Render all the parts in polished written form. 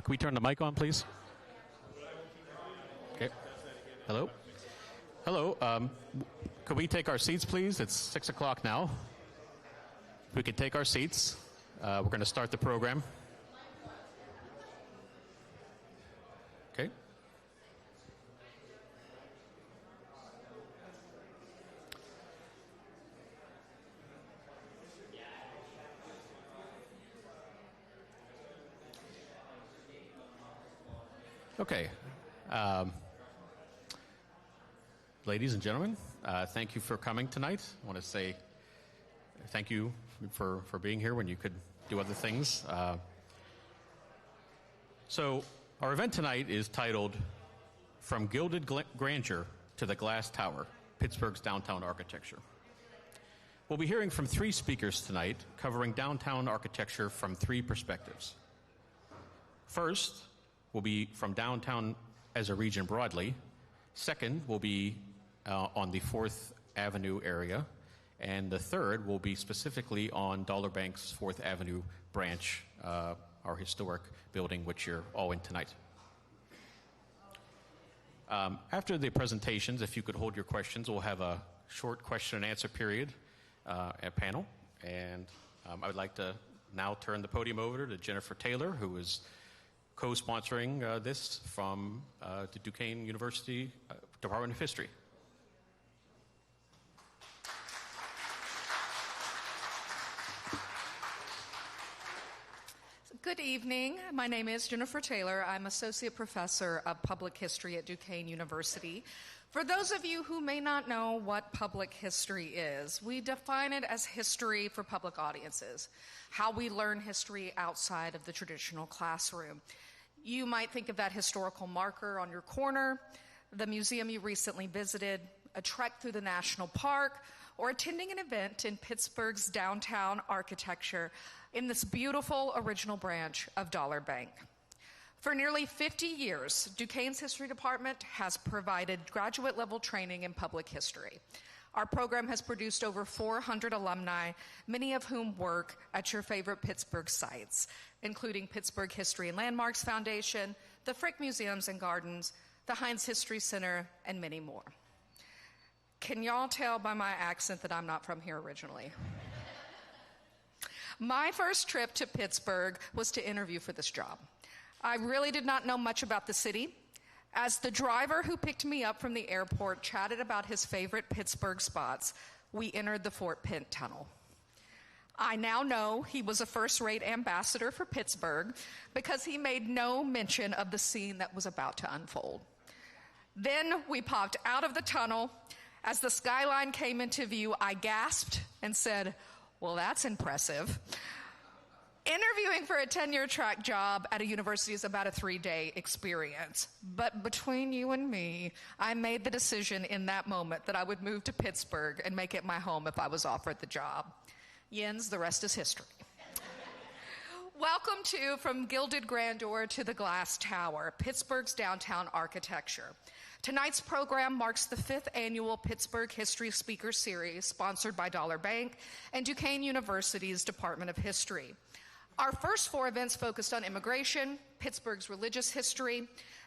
Can we turn the mic on, please? Okay. Hello? Hello. Could we take our seats, please? It's 6 o'clock now. If we could take our seats, we're going to start the program. Okay. Okay. Ladies and gentlemen, thank you for coming tonight. I want to say thank you for being here when you could do other things. So our event tonight is titled From Gilded Grandeur to the Glass Tower, Pittsburgh's Downtown Architecture. We'll be hearing from 3 speakers tonight covering downtown architecture from 3 perspectives. First will be from downtown as a region broadly. Second will be on the 4th Avenue area. And the third will be specifically on Dollar Bank's 4th Avenue branch, our historic building, which you're all in tonight. After the presentations, if you could hold your questions, we'll have a short question and answer period at panel. And I would like to now turn the podium over to Jennifer Taylor, who is co-sponsoring this from the Duquesne University Department of History. Good evening. My name is Jennifer Taylor. I'm Associate Professor of Public History at Duquesne University. For those of you who may not know what public history is, we define it as history for public audiences, how we learn history outside of the traditional classroom. You might think of that historical marker on your corner, the museum you recently visited, a trek through the national park, or attending an event in Pittsburgh's downtown architecture in this beautiful original branch of Dollar Bank. For nearly 50 years, Duquesne's History Department has provided graduate-level training in public history. Our program has produced over 400 alumni, many of whom work at your favorite Pittsburgh sites, including Pittsburgh History and Landmarks Foundation, the Frick Museums and Gardens, the Heinz History Center, and many more. Can y'all tell by my accent that I'm not from here originally? My first trip to Pittsburgh was to interview for this job. I really did not know much about the city. As the driver who picked me up from the airport chatted about his favorite Pittsburgh spots, we entered the Fort Pent Tunnel. I now know he was a first-rate ambassador for Pittsburgh because he made no mention of the scene that was about to unfold. Then we popped out of the tunnel. As the skyline came into view, I gasped and said, "Well, that's impressive." Interviewing for a tenure-track job at a university is about a 3-day experience. But between you and me, I made the decision in that moment that I would move to Pittsburgh and make it my home if I was offered the job. Jens, the rest is history. Welcome to From Gilded Grandeur to the Glass Tower, Pittsburgh's downtown architecture. Tonight's program marks the 5th annual Pittsburgh History Speaker Series, sponsored by Dollar Bank and Duquesne University's Department of History. Our first 4 events focused on immigration, Pittsburgh's religious history,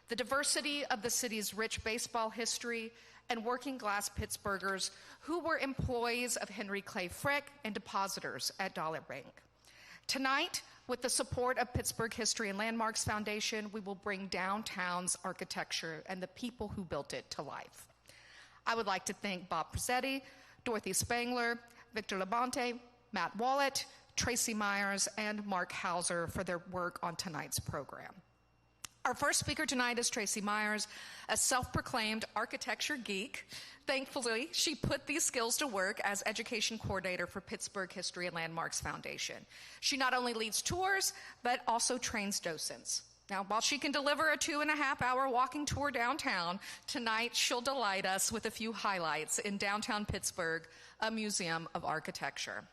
the diversity of the city's rich baseball history, and working-class Pittsburghers who were employees of Henry Clay Frick and depositors at Dollar Bank. Tonight, with the support of Pittsburgh History and Landmarks Foundation, we will bring downtown's architecture and the people who built it to life. I would like to thank Bob Prezzetti, Dorothy Spangler, Victor Labonte, Matt Wollett, Tracy Myers, and Mark Hauser for their work on tonight's program. Our first speaker tonight is Tracy Myers, a self-proclaimed architecture geek. Thankfully, she put these skills to work as education coordinator for Pittsburgh History and Landmarks Foundation. She not only leads tours, but also trains docents. Now, while she can deliver a 2.5-hour walking tour downtown, tonight she'll delight us with a few highlights in downtown Pittsburgh, a museum of architecture.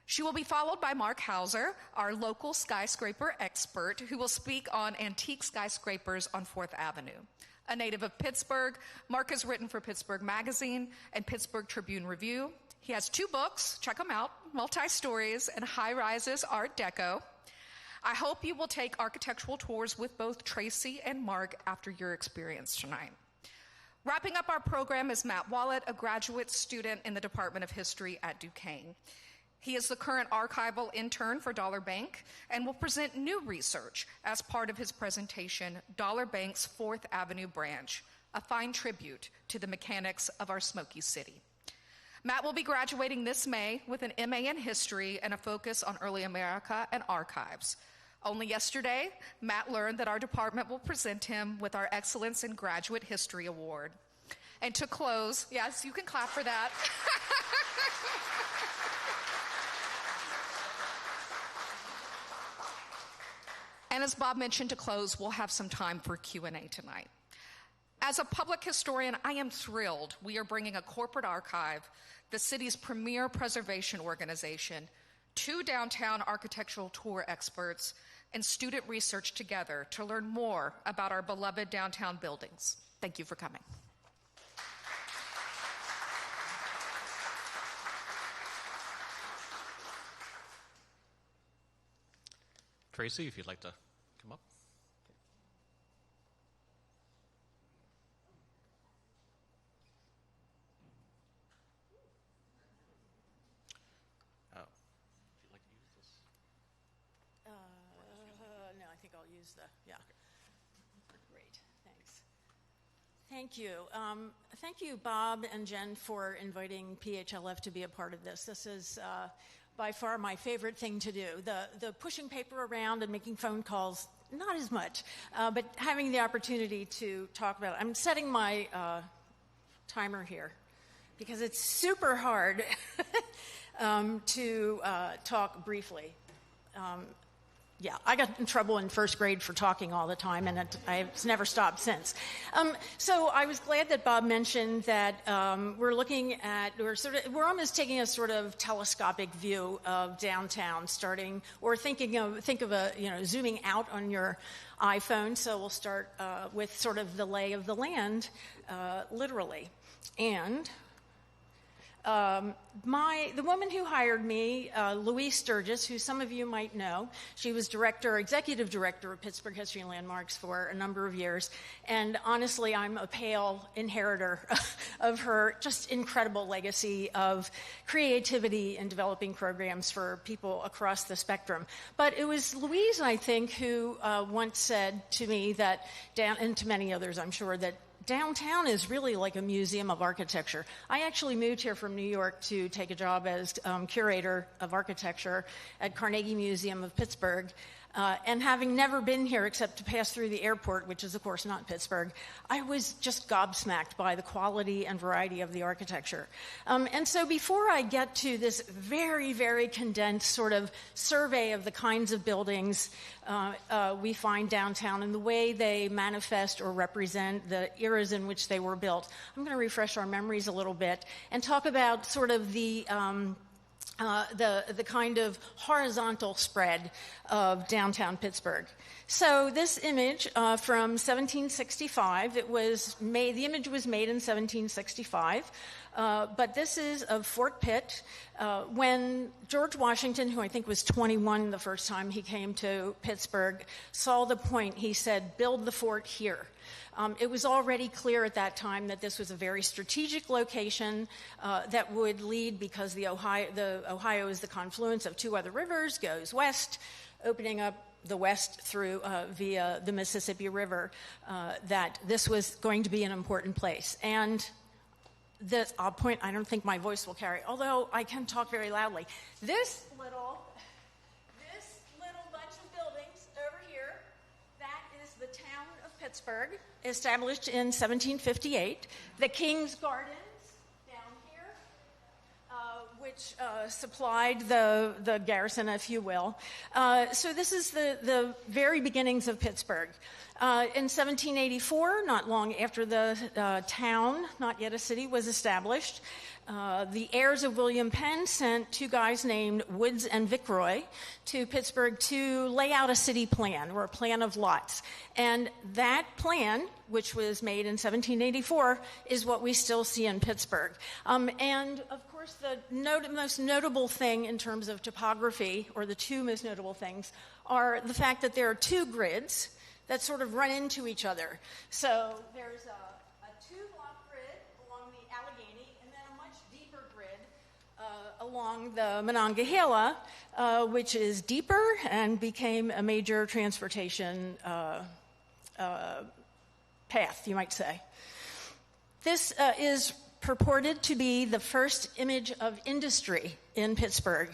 She will be followed by Mark Hauser, our local skyscraper expert, who will speak on antique skyscrapers on 4th Avenue. A native of Pittsburgh, Mark has written for Pittsburgh Magazine and Pittsburgh Tribune Review. He has 2 books, check them out, Multi-Stories and High Rises Art Deco. I hope you will take architectural tours with both Tracy and Mark after your experience tonight. Wrapping up our program is Matt Wollett, a graduate student in the Department of History at Duquesne. He is the current archival intern for Dollar Bank and will present new research as part of his presentation, Dollar Bank's 4th Avenue Branch, a fine tribute to the mechanics of our Smoky city. Matt will be graduating this May with an MA in History and a focus on early America and archives. Only yesterday, Matt learned that our department will present him with our Excellence in Graduate History Award. And to close, yes, you can clap for that. And as Bob mentioned, to close, we'll have some time for Q&A tonight. As a public historian, I am thrilled we are bringing a corporate archive, the city's premier preservation organization, 2 downtown architectural tour experts, and student research together to learn more about our beloved downtown buildings. Thank you for coming. Tracy, if you'd like to come up. Oh, would you like to use this? No, I think I'll use yeah. Great, thanks. Thank you. Thank you, Bob and Jen, for inviting PHLF to be a part of this. This is by far my favorite thing to do. The pushing paper around and making phone calls, not as much, but having the opportunity to talk about it. I'm setting my timer here because it's super hard to talk briefly. Yeah, I got in trouble in first grade for talking all the time, and it's never stopped since. So I was glad that Bob mentioned that we're looking at, we're almost taking a sort of telescopic view of downtown, think of a, zooming out on your iPhone. So we'll start with sort of the lay of the land, literally, and. The woman who hired me, Louise Sturgis, who some of you might know, she was executive director of Pittsburgh History and Landmarks for a number of years, and honestly, I'm a pale inheritor of her just incredible legacy of creativity in developing programs for people across the spectrum. But it was Louise, I think, who once said to me that, and to many others, I'm sure, that downtown is really like a museum of architecture. I actually moved here from New York to take a job as curator of architecture at Carnegie Museum of Pittsburgh. And having never been here except to pass through the airport, which is, of course, not Pittsburgh, I was just gobsmacked by the quality and variety of the architecture. And so before I get to this very, very condensed sort of survey of the kinds of buildings we find downtown and the way they manifest or represent the eras in which they were built, I'm going to refresh our memories a little bit and talk about sort of the kind of horizontal spread of downtown Pittsburgh. So this image from 1765, the image was made in 1765, but this is of Fort Pitt when George Washington, who I think was 21 the first time he came to Pittsburgh, saw the point. He said, "Build the fort here." It was already clear at that time that this was a very strategic location that would lead, because the Ohio is the confluence of 2 other rivers, goes west, opening up the west through via the Mississippi River, that this was going to be an important place. And I'll point, I don't think my voice will carry, although I can talk very loudly. This little bunch of buildings over here, that is the town of Pittsburgh, established in 1758. The King's Gardens down here, which supplied the garrison, if you will. So this is the very beginnings of Pittsburgh. In 1784, not long after the town, not yet a city, was established, the heirs of William Penn sent 2 guys named Woods and Viceroy to Pittsburgh to lay out a city plan, or a plan of lots. And that plan, which was made in 1784, is what we still see in Pittsburgh. And of course, course, the most notable thing in terms of topography, or the two most notable things, are the fact that there are two grids that sort of run into each other. So there's a two-block grid along the Allegheny, and then a much deeper grid along the Monongahela, which is deeper and became a major transportation path, you might say. This is purported to be the first image of industry in Pittsburgh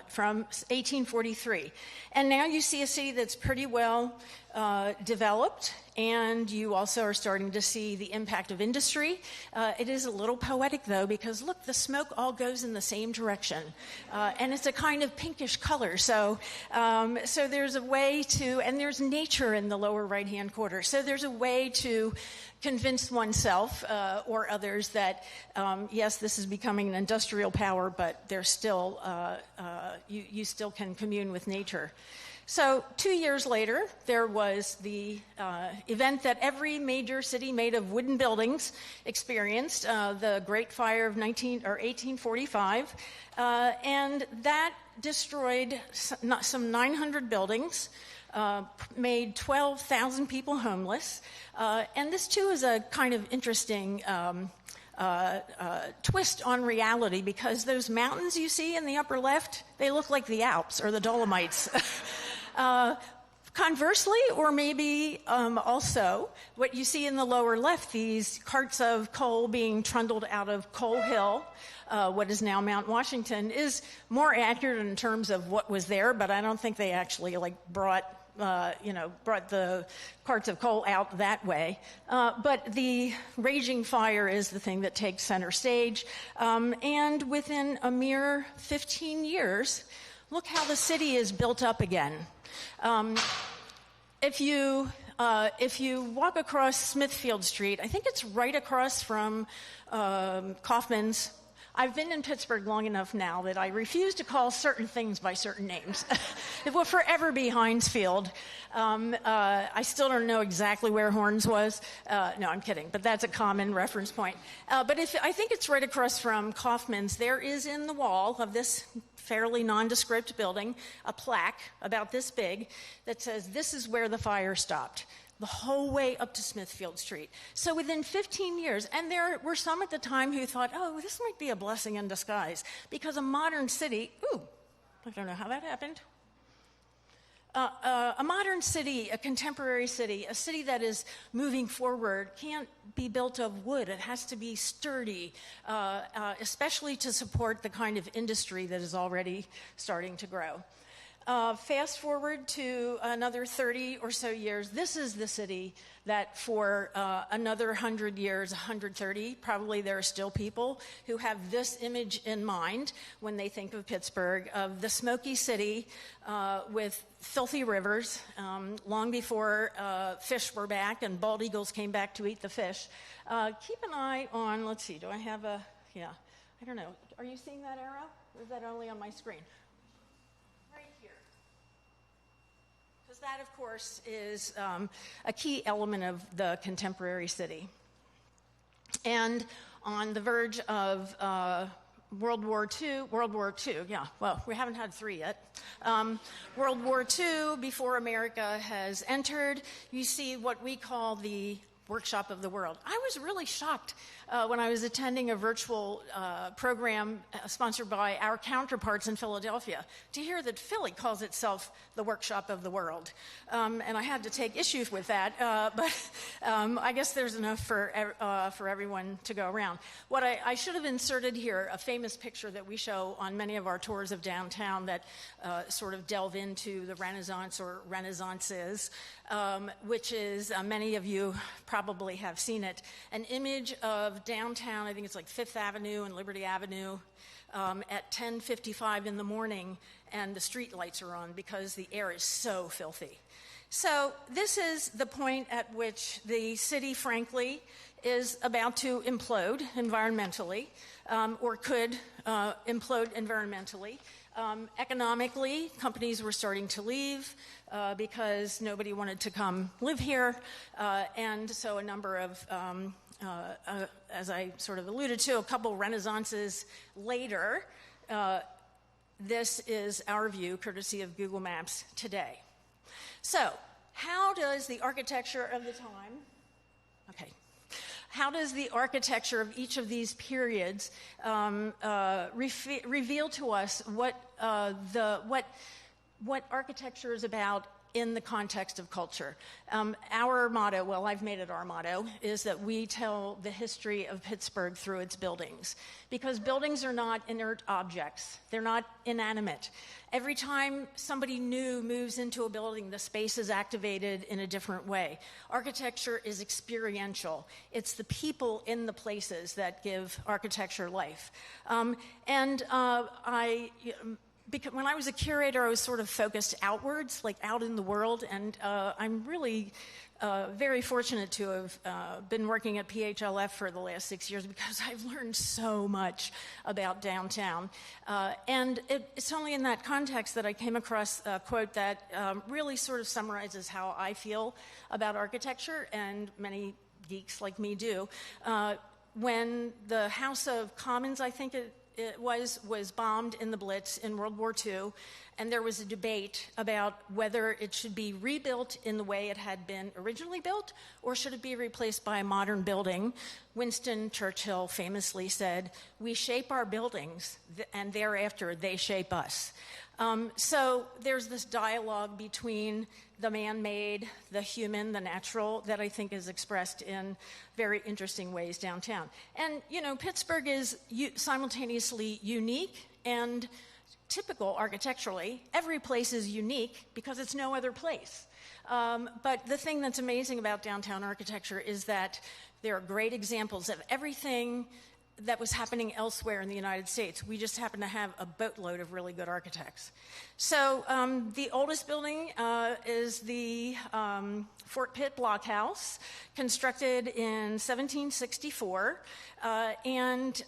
from 1843. And now you see a city that's pretty well developed, and you also are starting to see the impact of industry. It is a little poetic, though, because look, the smoke all goes in the same direction, and it's a kind of pinkish color. So there's a way to, and there's nature in the lower right-hand quarter. So there's a way to convince oneself or others that, yes, this is becoming an industrial power, but there's still, you still can commune with nature. So 2 years later, there was the event that every major city made of wooden buildings experienced, the Great Fire of 1845, and that destroyed some 900 buildings, made 12,000 people homeless, and this too is a kind of interesting twist on reality, because those mountains you see in the upper left, they look like the Alps or the Dolomites. Conversely, or maybe also, what you see in the lower left, these carts of coal being trundled out of Coal Hill, what is now Mount Washington, is more accurate in terms of what was there, but I don't think they actually brought the carts of coal out that way. But the raging fire is the thing that takes center stage. And within a mere 15 years, look how the city is built up again. If you walk across Smithfield Street, I think it's right across from Kaufman's. I've been in Pittsburgh long enough now that I refuse to call certain things by certain names. It will forever be Heinz Field. I still don't know exactly where Horns was. No, I'm kidding, but that's a common reference point. But I think it's right across from Kaufman's. There is in the wall of this fairly nondescript building a plaque about this big that says, "This is where the fire stopped," the whole way up to Smithfield Street. So within 15 years, and there were some at the time who thought, oh, this might be a blessing in disguise, because a modern city, I don't know how that happened. A modern city, a contemporary city, a city that is moving forward can't be built of wood. It has to be sturdy, especially to support the kind of industry that is already starting to grow. Fast forward to another 30 or so years, this is the city that for another 100 years, 130, probably there are still people who have this image in mind when they think of Pittsburgh, of the Smoky city with filthy rivers, long before fish were back and bald eagles came back to eat the fish. Keep an eye on, let's see, do I have I don't know. Are you seeing that arrow? Or is that only on my screen? That, of course, is a key element of the contemporary city. And on the verge of World War II, well, we haven't had 3 yet. World War II, before America has entered, you see what we call the Workshop of the World. I was really shocked when I was attending a virtual program sponsored by our counterparts in Philadelphia to hear that Philly calls itself the Workshop of the World. And I had to take issues with that, but I guess there's enough for everyone to go around. What I should have inserted here, a famous picture that we show on many of our tours of downtown that sort of delve into the Renaissance or Renaissances, which is, many of you probably have seen it, an image of downtown, I think it's like 5th Avenue and Liberty Avenue, at 10:55 in the morning, and the street lights are on because the air is so filthy. So this is the point at which the city, frankly, is about to implode environmentally, or could implode environmentally. Economically, companies were starting to leave because nobody wanted to come live here. And so a number of, as I sort of alluded to, a couple renaissances later, this is our view, courtesy of Google Maps today. So, how does the architecture of the time, how does the architecture of each of these periods reveal to us what architecture is about in the context of culture? Our motto, well, I've made it our motto, is that we tell the history of Pittsburgh through its buildings. Because buildings are not inert objects. They're not inanimate. Every time somebody new moves into a building, the space is activated in a different way. Architecture is experiential. It's the people in the places that give architecture life. Because when I was a curator, I was sort of focused outwards, like out in the world, and I'm really very fortunate to have been working at PHLF for the last 6 years because I've learned so much about downtown. And it's only in that context that I came across a quote that really sort of summarizes how I feel about architecture, and many geeks like me do. When the House of Commons, I think it was bombed in the Blitz in World War II, and there was a debate about whether it should be rebuilt in the way it had been originally built, or should it be replaced by a modern building. Winston Churchill famously said, "We shape our buildings, and thereafter they shape us." So there's this dialogue between the man-made, the human, the natural, that I think is expressed in very interesting ways downtown. And, you know, Pittsburgh is simultaneously unique and typical architecturally. Every place is unique because it's no other place. But the thing that's amazing about downtown architecture is that there are great examples of everything that was happening elsewhere in the United States. We just happen to have a boatload of really good architects. So the oldest building is the Fort Pitt Blockhouse, constructed in 1764, and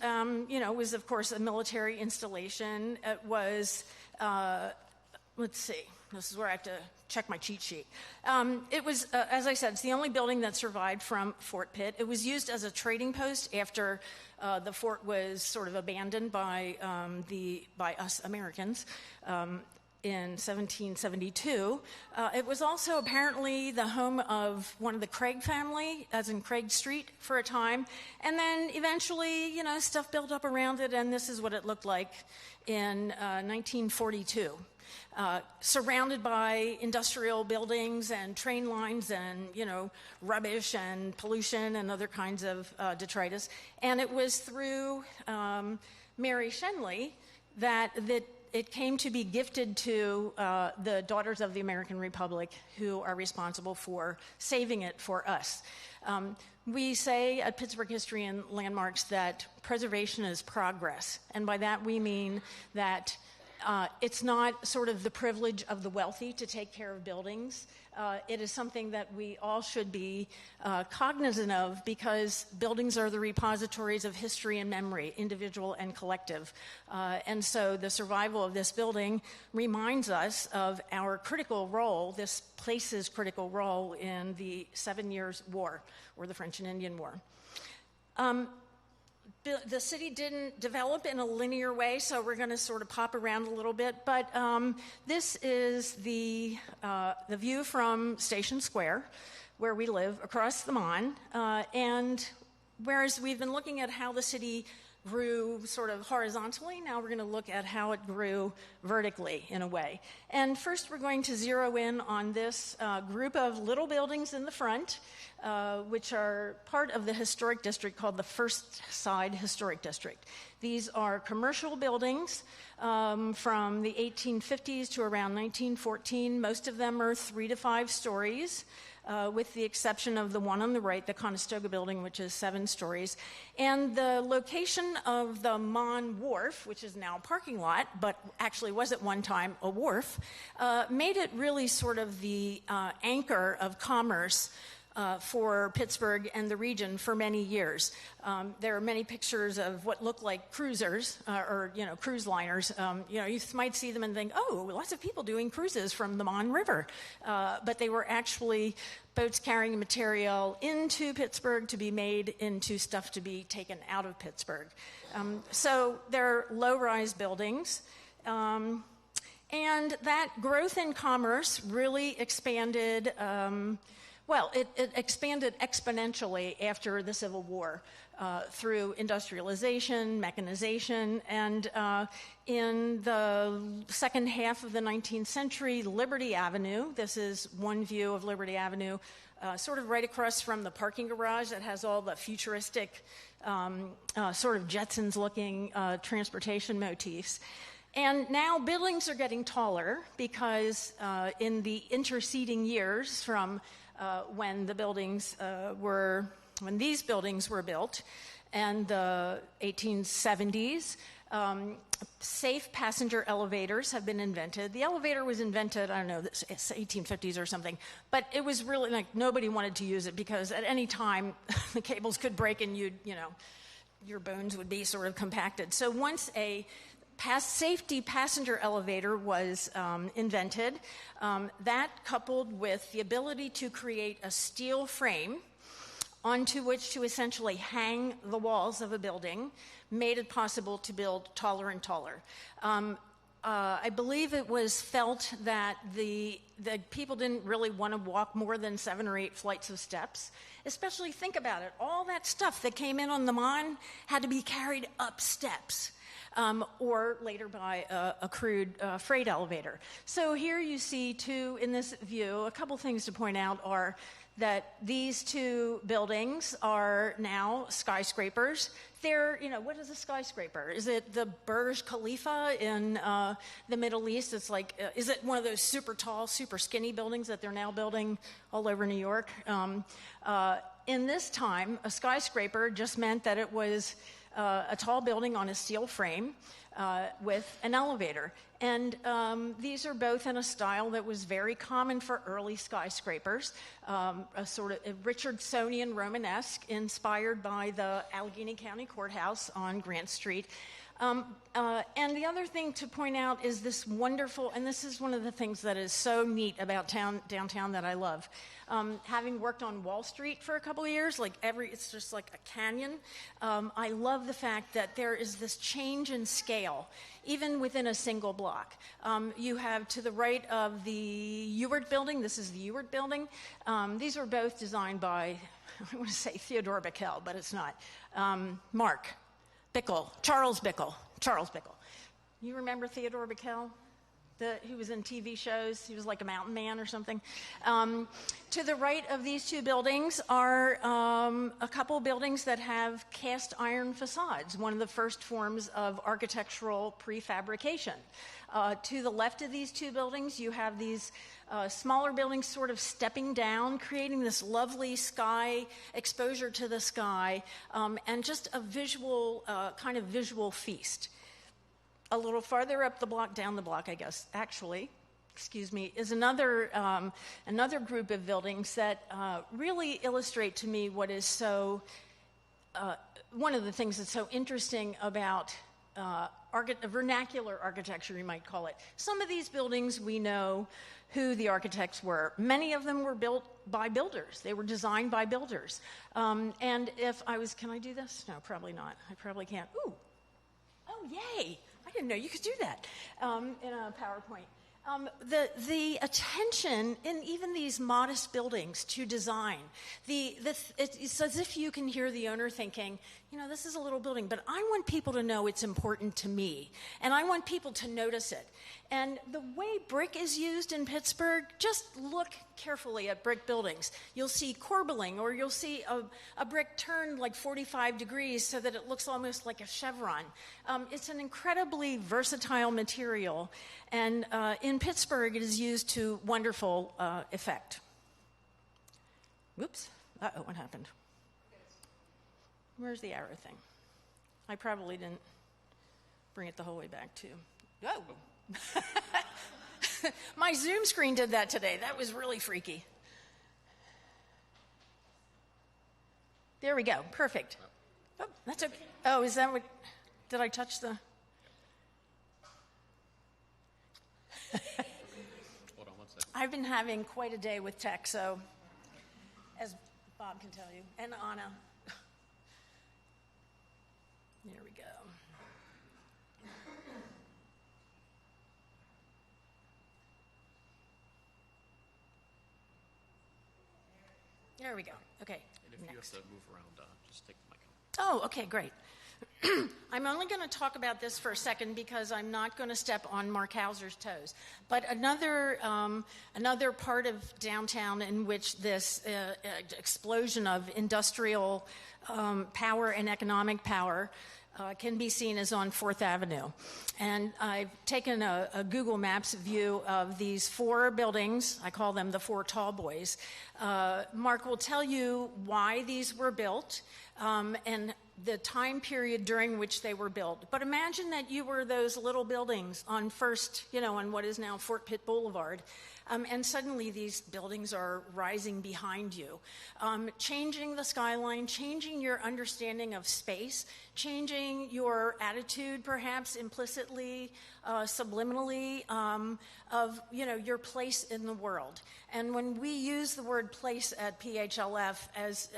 was, of course, a military installation. It was, let's see, this is where I have to check my cheat sheet. It was, as I said, it's the only building that survived from Fort Pitt. It was used as a trading post after the fort was sort of abandoned by us Americans in 1772. It was also apparently the home of one of the Craig family, as in Craig Street, for a time. And then eventually, stuff built up around it, and this is what it looked like in 1942. Surrounded by industrial buildings and train lines and, rubbish and pollution and other kinds of detritus. And it was through Mary Shenley that it came to be gifted to the Daughters of the American Republic, who are responsible for saving it for us. We say at Pittsburgh History and Landmarks that preservation is progress. And by that we mean that it's not sort of the privilege of the wealthy to take care of buildings. It is something that we all should be cognizant of, because buildings are the repositories of history and memory, individual and collective. And so the survival of this building reminds us of our critical role, this place's critical role in the 7 Years' War, or the French and Indian War. The city didn't develop in a linear way, so we're going to sort of pop around a little bit. But this is the view from Station Square, where we live, across the Mon. And whereas we've been looking at how the city grew sort of horizontally, now we're going to look at how it grew vertically, in a way. And first we're going to zero in on this group of little buildings in the front, which are part of the historic district called the First Side Historic District. These are commercial buildings from the 1850s to around 1914. Most of them are 3 to 5 stories. With the exception of the one on the right, the Conestoga building, which is 7 stories. And the location of the Mon Wharf, which is now a parking lot, but actually was at one time a wharf, made it really sort of the anchor of commerce for Pittsburgh and the region for many years. There are many pictures of what look like cruisers or cruise liners. You might see them and think, oh, lots of people doing cruises from the Mon River. But they were actually boats carrying material into Pittsburgh to be made into stuff to be taken out of Pittsburgh. So they're low-rise buildings. And that growth in commerce really expanded. It expanded exponentially after the Civil War through industrialization, mechanization, and in the second half of the 19th century, Liberty Avenue, this is one view of Liberty Avenue, sort of right across from the parking garage that has all the futuristic, sort of Jetsons-looking transportation motifs. And now buildings are getting taller because in the interceding years from when these buildings were built and the 1870s, safe passenger elevators have been invented. The elevator was invented, I don't know, it's 1850s or something, but it was really like nobody wanted to use it because at any time the cables could break and your bones would be sort of compacted. So once a safety passenger elevator was invented, that coupled with the ability to create a steel frame onto which to essentially hang the walls of a building made it possible to build taller and taller. I believe it was felt that the people didn't really want to walk more than 7 or 8 flights of steps. Especially, think about it, all that stuff that came in on the Mon had to be carried up steps. Or later by a crude freight elevator. So here you see in this view, a couple things to point out are that these two buildings are now skyscrapers. They're, what is a skyscraper? Is it the Burj Khalifa in the Middle East? It's like, is it one of those super tall, super skinny buildings that they're now building all over New York? In this time, a skyscraper just meant that it was a tall building on a steel frame with an elevator. And these are both in a style that was very common for early skyscrapers, a sort of a Richardsonian Romanesque inspired by the Allegheny County Courthouse on Grant Street. And the other thing to point out is this wonderful, and this is one of the things that is so neat about downtown that I love. Having worked on Wall Street for a couple of years, it's just like a canyon. I love the fact that there is this change in scale, even within a single block. You have to the right of the Ewart building, this is the Ewart building. These were both designed by, I want to say Theodore Bickel, but it's not. Charles Bickel. You remember Theodore Bickel? He was in TV shows. He was like a mountain man or something. To the right of these two buildings are a couple buildings that have cast iron facades, one of the first forms of architectural prefabrication. To the left of these two buildings, you have these smaller buildings sort of stepping down, creating this lovely sky, exposure to the sky, and just a visual, kind of visual feast. A little farther up the block, down the block, I guess, actually, is another group of buildings that really illustrate to me what is so, one of the things that's so interesting about vernacular architecture, you might call it. Some of these buildings, we know who the architects were. Many of them were built by builders. They were designed by builders. And if I was, can I do this? No, probably not. I probably can't. Ooh. Oh, yay. I didn't know you could do that in a PowerPoint. The attention in even these modest buildings to design, it's as if you can hear the owner thinking, this is a little building, but I want people to know it's important to me, and I want people to notice it. And the way brick is used in Pittsburgh, just look carefully at brick buildings. You'll see corbelling, or you'll see a brick turned like 45 degrees so that it looks almost like a chevron. It's an incredibly versatile material, and in Pittsburgh it is used to wonderful effect. Whoops. Uh-oh, what happened? Where's the arrow thing? I probably didn't bring it the whole way back to... Oh! My Zoom screen did that today. That was really freaky. There we go. Perfect. Oh, that's okay. Oh, is that what? Did I touch the? Hold on one second. I've been having quite a day with tech, so as Bob can tell you, and Anna. There we go. There we go. Okay. And if you have to move around, just take the mic. Oh, okay, great. I'm only going to talk about this for a second because I'm not going to step on Mark Hauser's toes. But another part of downtown in which this explosion of industrial power and economic power can be seen is on 4th Avenue. And I've taken a Google Maps view of these 4 buildings. I call them the 4 tall boys. Mark will tell you why these were built and the time period during which they were built. But imagine that you were those little buildings on on what is now Fort Pitt Boulevard, and suddenly these buildings are rising behind you, changing the skyline, changing your understanding of space, changing your attitude, perhaps implicitly, subliminally, of your place in the world. And when we use the word place at PHLF, as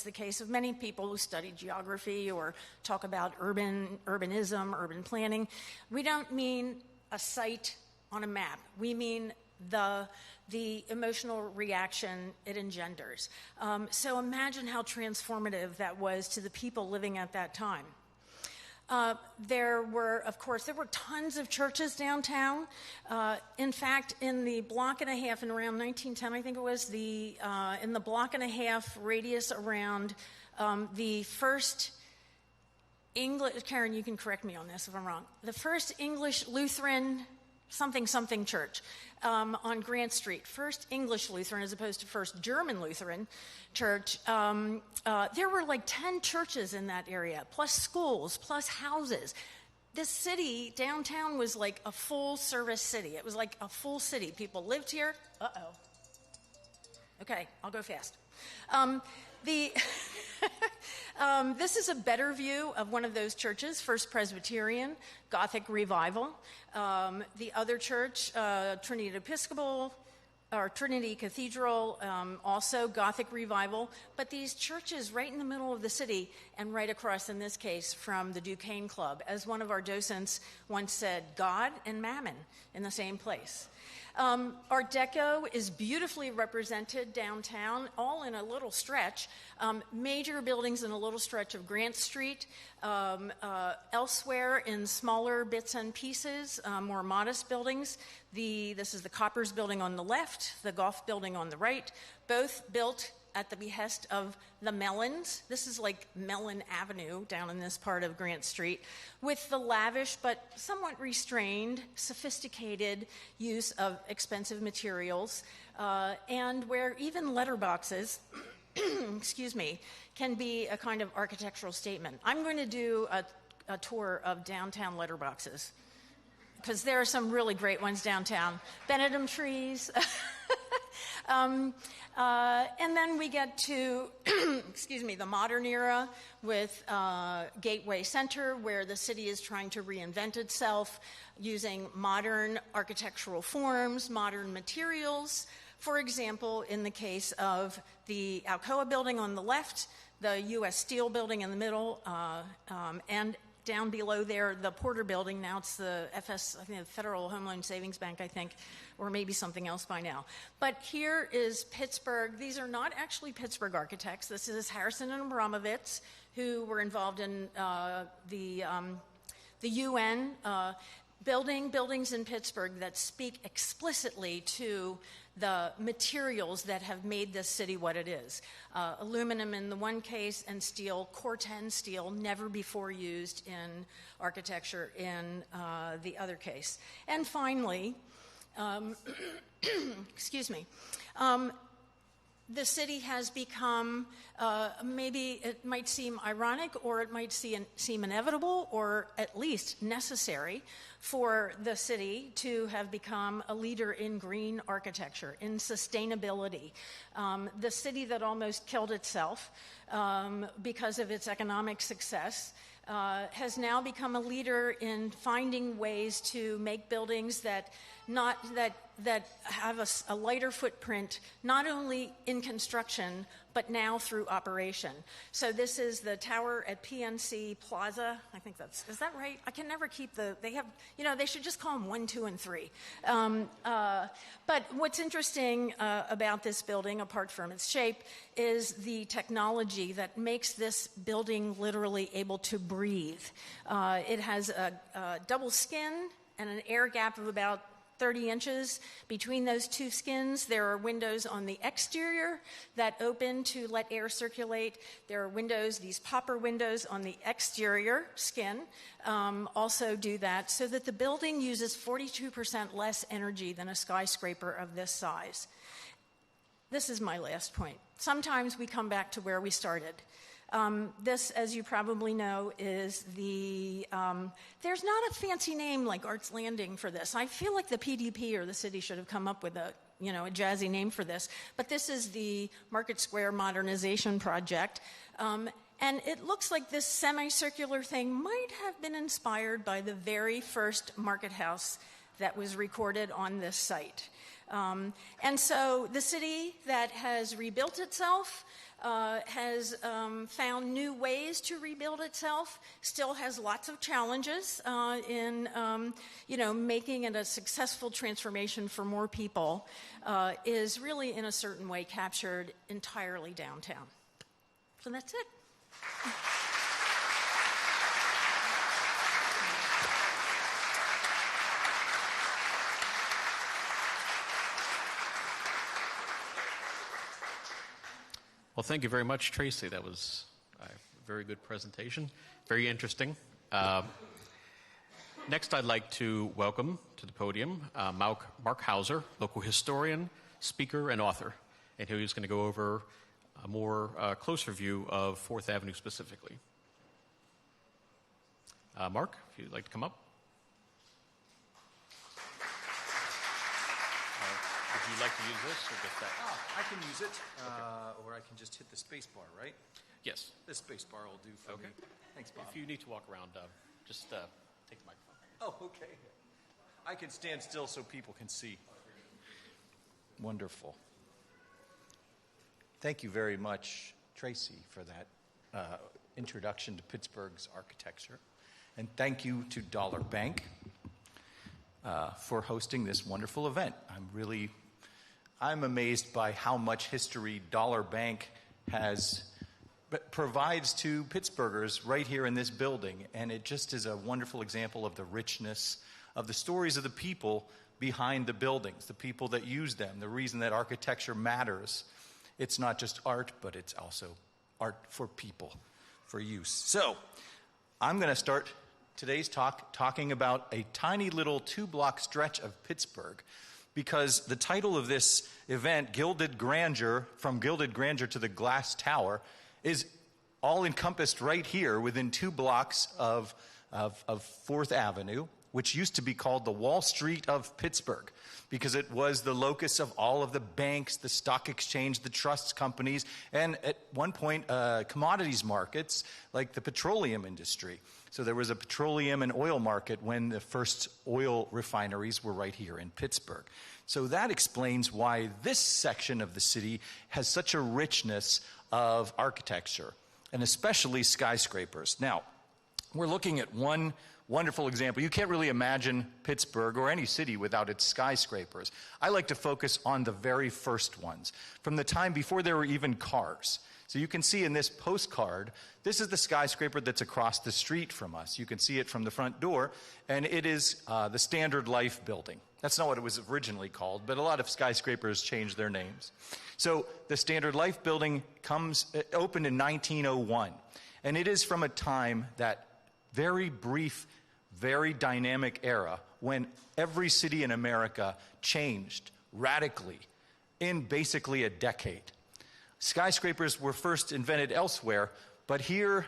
the case of many people who study geography or talk about urbanism, urban planning, we don't mean a site on a map. We mean the emotional reaction it engenders. So imagine how transformative that was to the people living at that time. There were tons of churches downtown. In fact, in the block and a half, in around 1910, I think it was, in the block and a half radius around the first English, Karen, you can correct me on this if I'm wrong, the first English Lutheran something church on Grant Street, first English Lutheran as opposed to first German Lutheran church. There were like 10 churches in that area, plus schools, plus houses. This city, downtown, was like a full-service city. It was like a full city. People lived here. Uh-oh. Okay, I'll go fast. This is a better view of one of those churches, First Presbyterian, Gothic Revival. The other church, Trinity Episcopal, or Trinity Cathedral, also Gothic Revival. But these churches right in the middle of the city and right across, in this case, from the Duquesne Club. As one of our docents once said, God and Mammon in the same place. Art Deco is beautifully represented downtown, all in a little stretch. Major buildings in a little stretch of Grant Street. Elsewhere in smaller bits and pieces, more modest buildings. This is the Coppers building on the left, the Goff building on the right, both built at the behest of the Mellons. This is like Mellon Avenue down in this part of Grant Street, with the lavish but somewhat restrained, sophisticated use of expensive materials, and where even letterboxes, excuse me, can be a kind of architectural statement. I'm going to do a tour of downtown letterboxes, because there are some really great ones downtown. Benedum trees. And then we get to, excuse me, the modern era with Gateway Center, where the city is trying to reinvent itself using modern architectural forms, modern materials. For example, in the case of the Alcoa building on the left, the U.S. Steel building in the middle, and down below there, the Porter building. Now it's the FS, I think the Federal Home Loan Savings Bank, I think, or maybe something else by now. But here is Pittsburgh. These are not actually Pittsburgh architects. This is Harrison and Abramovitz, who were involved in the UN, building buildings in Pittsburgh that speak explicitly to the materials that have made this city what it is. Aluminum in the one case and steel, Corten steel, never before used in architecture in the other case. And finally, excuse me, the city has become, maybe it might seem ironic, or it might seem inevitable, or at least necessary for the city to have become a leader in green architecture, in sustainability. The city that almost killed itself because of its economic success has now become a leader in finding ways to make buildings that have a lighter footprint, not only in construction, but now through operation. So this is the tower at PNC Plaza. I think is that right? I can never keep they should just call them 1, 2, and 3. But what's interesting about this building, apart from its shape, is the technology that makes this building literally able to breathe. It has a double skin and an air gap of about 30 inches between those two skins. There are windows on the exterior that open to let air circulate. There are windows, these popper windows on the exterior skin also do that, so that the building uses 42% less energy than a skyscraper of this size. This is my last point. Sometimes we come back to where we started. This, as you probably know, is there's not a fancy name like Arts Landing for this. I feel like the PDP or the city should have come up with a jazzy name for this. But this is the Market Square Modernization Project. And it looks like this semicircular thing might have been inspired by the very first market house that was recorded on this site. And so the city that has rebuilt itself has found new ways to rebuild itself, still has lots of challenges in making it a successful transformation for more people, is really in a certain way captured entirely downtown. So that's it. Well, thank you very much, Tracy. That was a very good presentation, very interesting. Next, I'd like to welcome to the podium Mark Hauser, local historian, speaker, and author. And he's going to go over a more closer view of 4th Avenue specifically. Mark, if you'd like to come up. Would you like to use this or just that? I can use it, or I can just hit the space bar, right? Yes. The space bar will do for me. Thanks, Bob. If you need to walk around, just take the microphone. Oh, okay. I can stand still so people can see. Wonderful. Thank you very much, Tracy, for that introduction to Pittsburgh's architecture. And thank you to Dollar Bank for hosting this wonderful event. I'm amazed by how much history Dollar Bank provides to Pittsburghers right here in this building. And it just is a wonderful example of the richness of the stories of the people behind the buildings, the people that use them, the reason that architecture matters. It's not just art, but it's also art for people, for use. So I'm going to start today's talk talking about a tiny little 2-block stretch of Pittsburgh, because the title of this event, Gilded Grandeur, from Gilded Grandeur to the Glass Tower, is all encompassed right here within 2 blocks of 4th Avenue, which used to be called the Wall Street of Pittsburgh, because it was the locus of all of the banks, the stock exchange, the trust companies, and at one point commodities markets like the petroleum industry. So there was a petroleum and oil market when the first oil refineries were right here in Pittsburgh. So that explains why this section of the city has such a richness of architecture, and especially skyscrapers. Now, we're looking at one wonderful example. You can't really imagine Pittsburgh or any city without its skyscrapers. I like to focus on the very first ones, from the time before there were even cars. So you can see in this postcard, this is the skyscraper that's across the street from us. You can see it from the front door, and it is the Standard Life building. That's not what it was originally called, but a lot of skyscrapers changed their names. So the Standard Life building opened in 1901, and it is from a time, that very brief, very dynamic era, when every city in America changed radically in basically a decade. Skyscrapers were first invented elsewhere, but here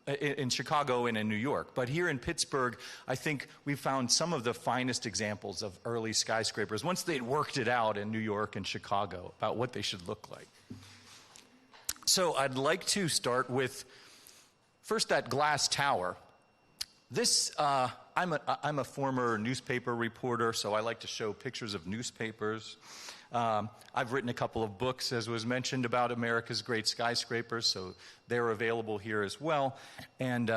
in Chicago and in New York. But here in Pittsburgh, I think we found some of the finest examples of early skyscrapers once they'd worked it out in New York and Chicago about what they should look like. So I'd like to start with first that glass tower. This, I'm a former newspaper reporter, so I like to show pictures of newspapers. I've written a couple of books, as was mentioned, about America's great skyscrapers, so they're available here as well. And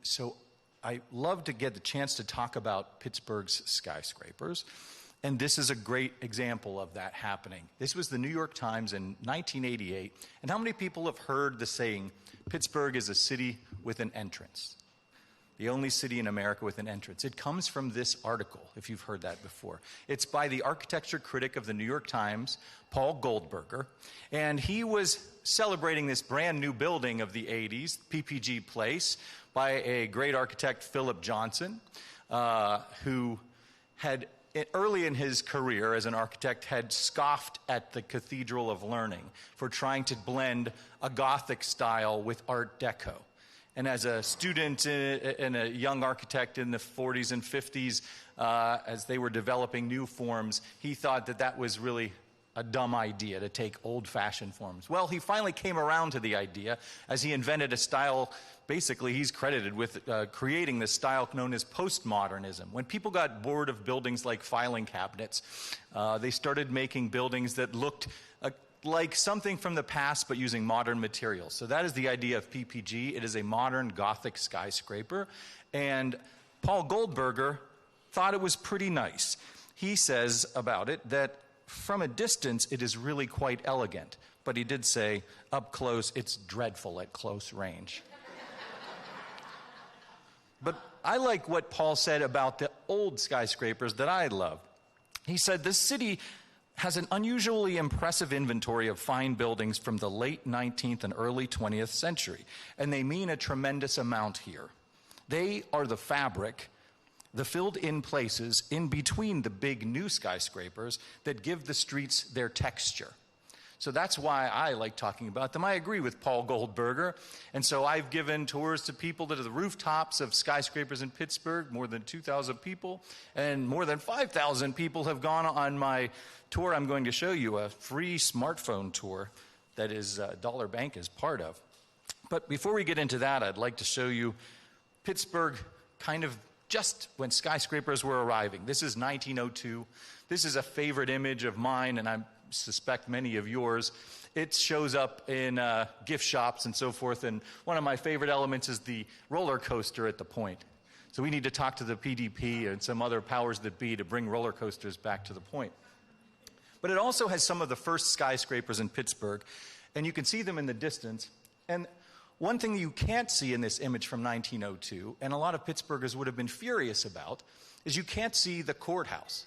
so I love to get the chance to talk about Pittsburgh's skyscrapers. And this is a great example of that happening. This was the New York Times in 1988. And how many people have heard the saying, Pittsburgh is a city with an entrance? The only city in America with an entrance. It comes from this article, if you've heard that before. It's by the architecture critic of the New York Times, Paul Goldberger. And he was celebrating this brand new building of the 80s, PPG Place, by a great architect, Philip Johnson, who had, early in his career as an architect, had scoffed at the Cathedral of Learning for trying to blend a Gothic style with Art Deco. And as a student and a young architect in the 40s and 50s, as they were developing new forms, he thought that that was really a dumb idea to take old-fashioned forms. Well, he finally came around to the idea as he invented a style. Basically, he's credited with creating this style known as postmodernism. When people got bored of buildings like filing cabinets, they started making buildings that looked like something from the past, but using modern materials. So that is the idea of PPG. It is a modern Gothic skyscraper. And Paul Goldberger thought it was pretty nice. He says about it that from a distance, it is really quite elegant. But he did say, up close, it's dreadful at close range. But I like what Paul said about the old skyscrapers that I love. He said, this city has an unusually impressive inventory of fine buildings from the late 19th and early 20th century, and they mean a tremendous amount here. They are the fabric, the filled-in places in between the big new skyscrapers that give the streets their texture. So that's why I like talking about them. I agree with Paul Goldberger, and so I've given tours to people to the rooftops of skyscrapers in Pittsburgh, more than 2,000 people, and more than 5,000 people have gone on my tour. I'm going to show you a free smartphone tour that is Dollar Bank is part of. But before we get into that, I'd like to show you Pittsburgh kind of just when skyscrapers were arriving. This is 1902. This is a favorite image of mine, and I suspect many of yours. It shows up in gift shops and so forth, and one of my favorite elements is the roller coaster at the point. So we need to talk to the PDP and some other powers that be to bring roller coasters back to the point. But it also has some of the first skyscrapers in Pittsburgh, and you can see them in the distance. And one thing you can't see in this image from 1902, and a lot of Pittsburghers would have been furious about, is you can't see the courthouse.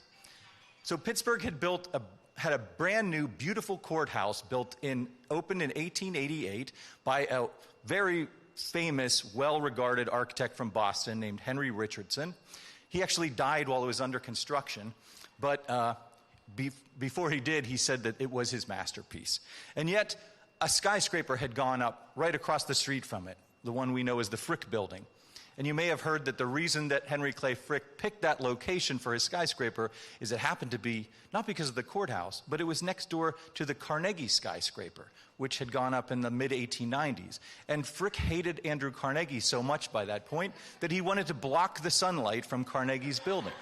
So Pittsburgh had a brand new, beautiful courthouse opened in 1888 by a very famous, well-regarded architect from Boston named Henry Richardson. He actually died while it was under construction, but before he did, he said that it was his masterpiece. And yet, a skyscraper had gone up right across the street from it, the one we know as the Frick Building. And you may have heard that the reason that Henry Clay Frick picked that location for his skyscraper is it happened to be not because of the courthouse, but it was next door to the Carnegie skyscraper, which had gone up in the mid-1890s. And Frick hated Andrew Carnegie so much by that point that he wanted to block the sunlight from Carnegie's building.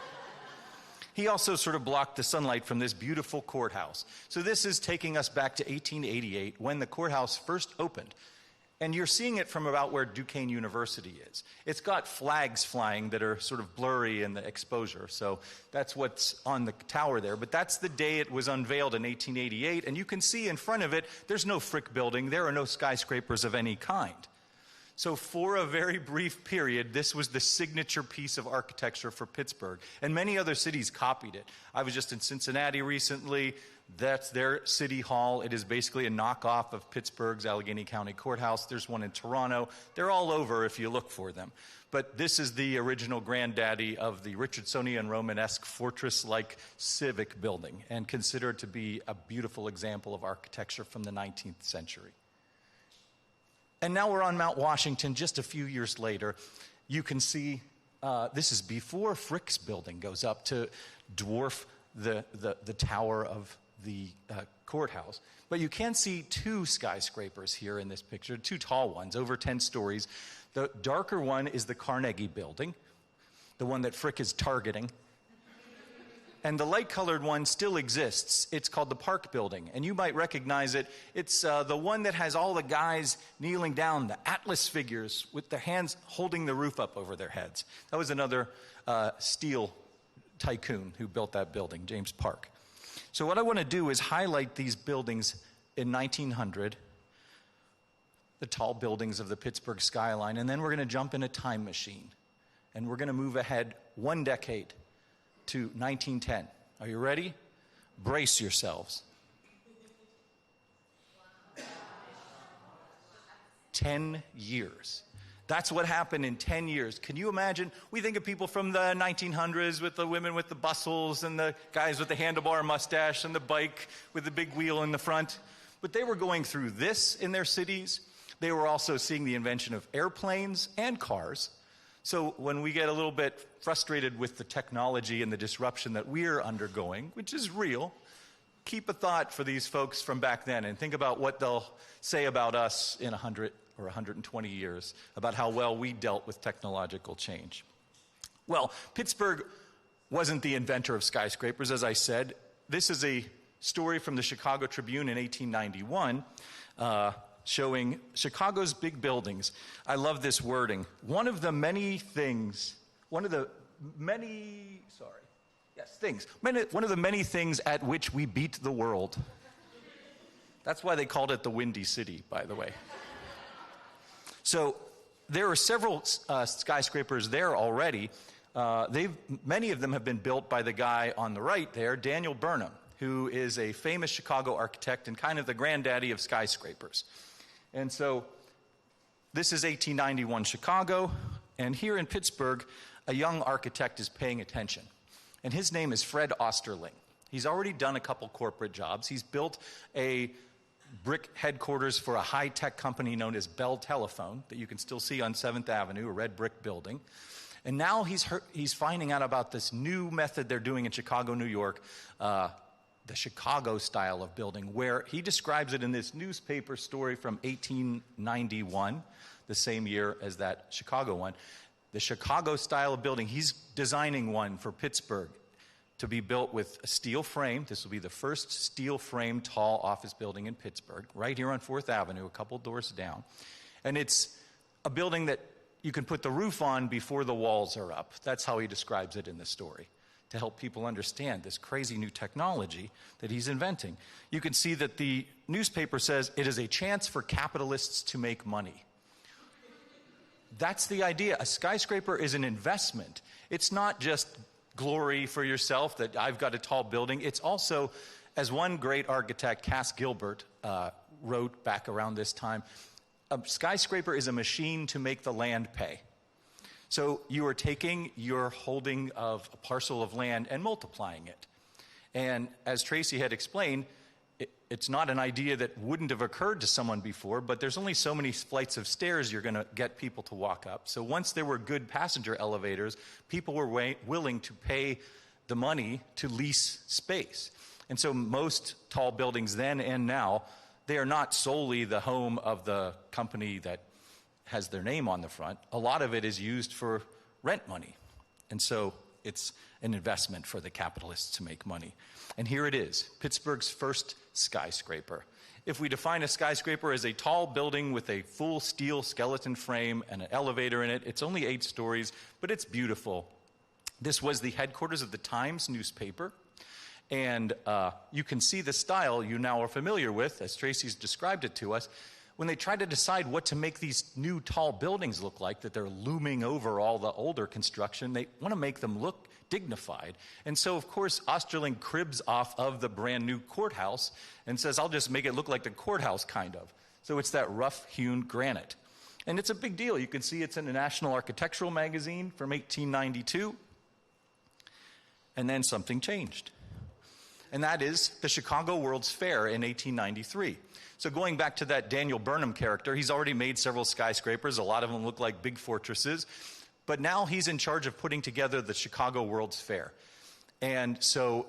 He also sort of blocked the sunlight from this beautiful courthouse. So this is taking us back to 1888 when the courthouse first opened. And you're seeing it from about where Duquesne University is. It's got flags flying that are sort of blurry in the exposure. So that's what's on the tower there. But that's the day it was unveiled in 1888. And you can see in front of it, there's no Frick Building. There are no skyscrapers of any kind. So for a very brief period, this was the signature piece of architecture for Pittsburgh, and many other cities copied it. I was just in Cincinnati recently. That's their city hall. It is basically a knockoff of Pittsburgh's Allegheny County Courthouse. There's one in Toronto. They're all over if you look for them. But this is the original granddaddy of the Richardsonian Romanesque fortress-like civic building, and considered to be a beautiful example of architecture from the 19th century. And now we're on Mount Washington just a few years later. You can see this is before Frick's building goes up to dwarf the tower of the courthouse. But you can see two skyscrapers here in this picture, two tall ones, over 10 stories. The darker one is the Carnegie building, the one that Frick is targeting. And the light-colored one still exists. It's called the Park Building, and you might recognize it. It's the one that has all the guys kneeling down, the Atlas figures with their hands holding the roof up over their heads. That was another steel tycoon who built that building, James Park. So what I want to do is highlight these buildings in 1900, the tall buildings of the Pittsburgh skyline, and then we're going to jump in a time machine, and we're going to move ahead one decade to 1910. Are you ready? Brace yourselves. 10 years. That's what happened in 10 years. Can you imagine? We think of people from the 1900s with the women with the bustles and the guys with the handlebar mustache and the bike with the big wheel in the front. But they were going through this in their cities. They were also seeing the invention of airplanes and cars. So when we get a little bit frustrated with the technology and the disruption that we're undergoing, which is real, keep a thought for these folks from back then and think about what they'll say about us in 100 or 120 years, about how well we dealt with technological change. Well, Pittsburgh wasn't the inventor of skyscrapers, as I said. This is a story from the Chicago Tribune in 1891, showing Chicago's big buildings. I love this wording. One of the many things at which we beat the world. That's why they called it the Windy City, by the way. So there are several skyscrapers there already. Many of them have been built by the guy on the right there, Daniel Burnham, who is a famous Chicago architect and kind of the granddaddy of skyscrapers. And so this is 1891 Chicago, and here in Pittsburgh, a young architect is paying attention. And his name is Fred Osterling. He's already done a couple corporate jobs. He's built a brick headquarters for a high-tech company known as Bell Telephone that you can still see on 7th Avenue, a red brick building. And now he's finding out about this new method they're doing in Chicago, New York, the Chicago style of building, where he describes it in this newspaper story from 1891, the same year as that Chicago one. The Chicago style of building, he's designing one for Pittsburgh to be built with a steel frame. This will be the first steel frame tall office building in Pittsburgh, right here on 4th Avenue, a couple doors down. And it's a building that you can put the roof on before the walls are up. That's how he describes it in the story, to help people understand this crazy new technology that he's inventing. You can see that the newspaper says it is a chance for capitalists to make money. That's the idea. A skyscraper is an investment. It's not just glory for yourself that I've got a tall building. It's also, as one great architect, Cass Gilbert, wrote back around this time, a skyscraper is a machine to make the land pay. So you are taking your holding of a parcel of land and multiplying it. And as Tracy had explained, it's not an idea that wouldn't have occurred to someone before, but there's only so many flights of stairs you're going to get people to walk up. So once there were good passenger elevators, people were willing to pay the money to lease space. And so most tall buildings then and now, they are not solely the home of the company that has their name on the front. A lot of it is used for rent money. And so it's an investment for the capitalists to make money. And here it is, Pittsburgh's first skyscraper. If we define a skyscraper as a tall building with a full steel skeleton frame and an elevator in it, it's only 8 stories, but it's beautiful. This was the headquarters of the Times newspaper. And you can see the style you now are familiar with, as Tracy's described it to us. when they try to decide what to make these new tall buildings look like, that they're looming over all the older construction, they want to make them look dignified. And so, of course, Osterling cribs off of the brand new courthouse and says, I'll just make it look like the courthouse, kind of. So it's that rough-hewn granite. And it's a big deal. You can see it's in the National Architectural Magazine from 1892. And then something changed. And that is the Chicago World's Fair in 1893. So going back to that Daniel Burnham character, he's already made several skyscrapers. A lot of them look like big fortresses. But now he's in charge of putting together the Chicago World's Fair. And so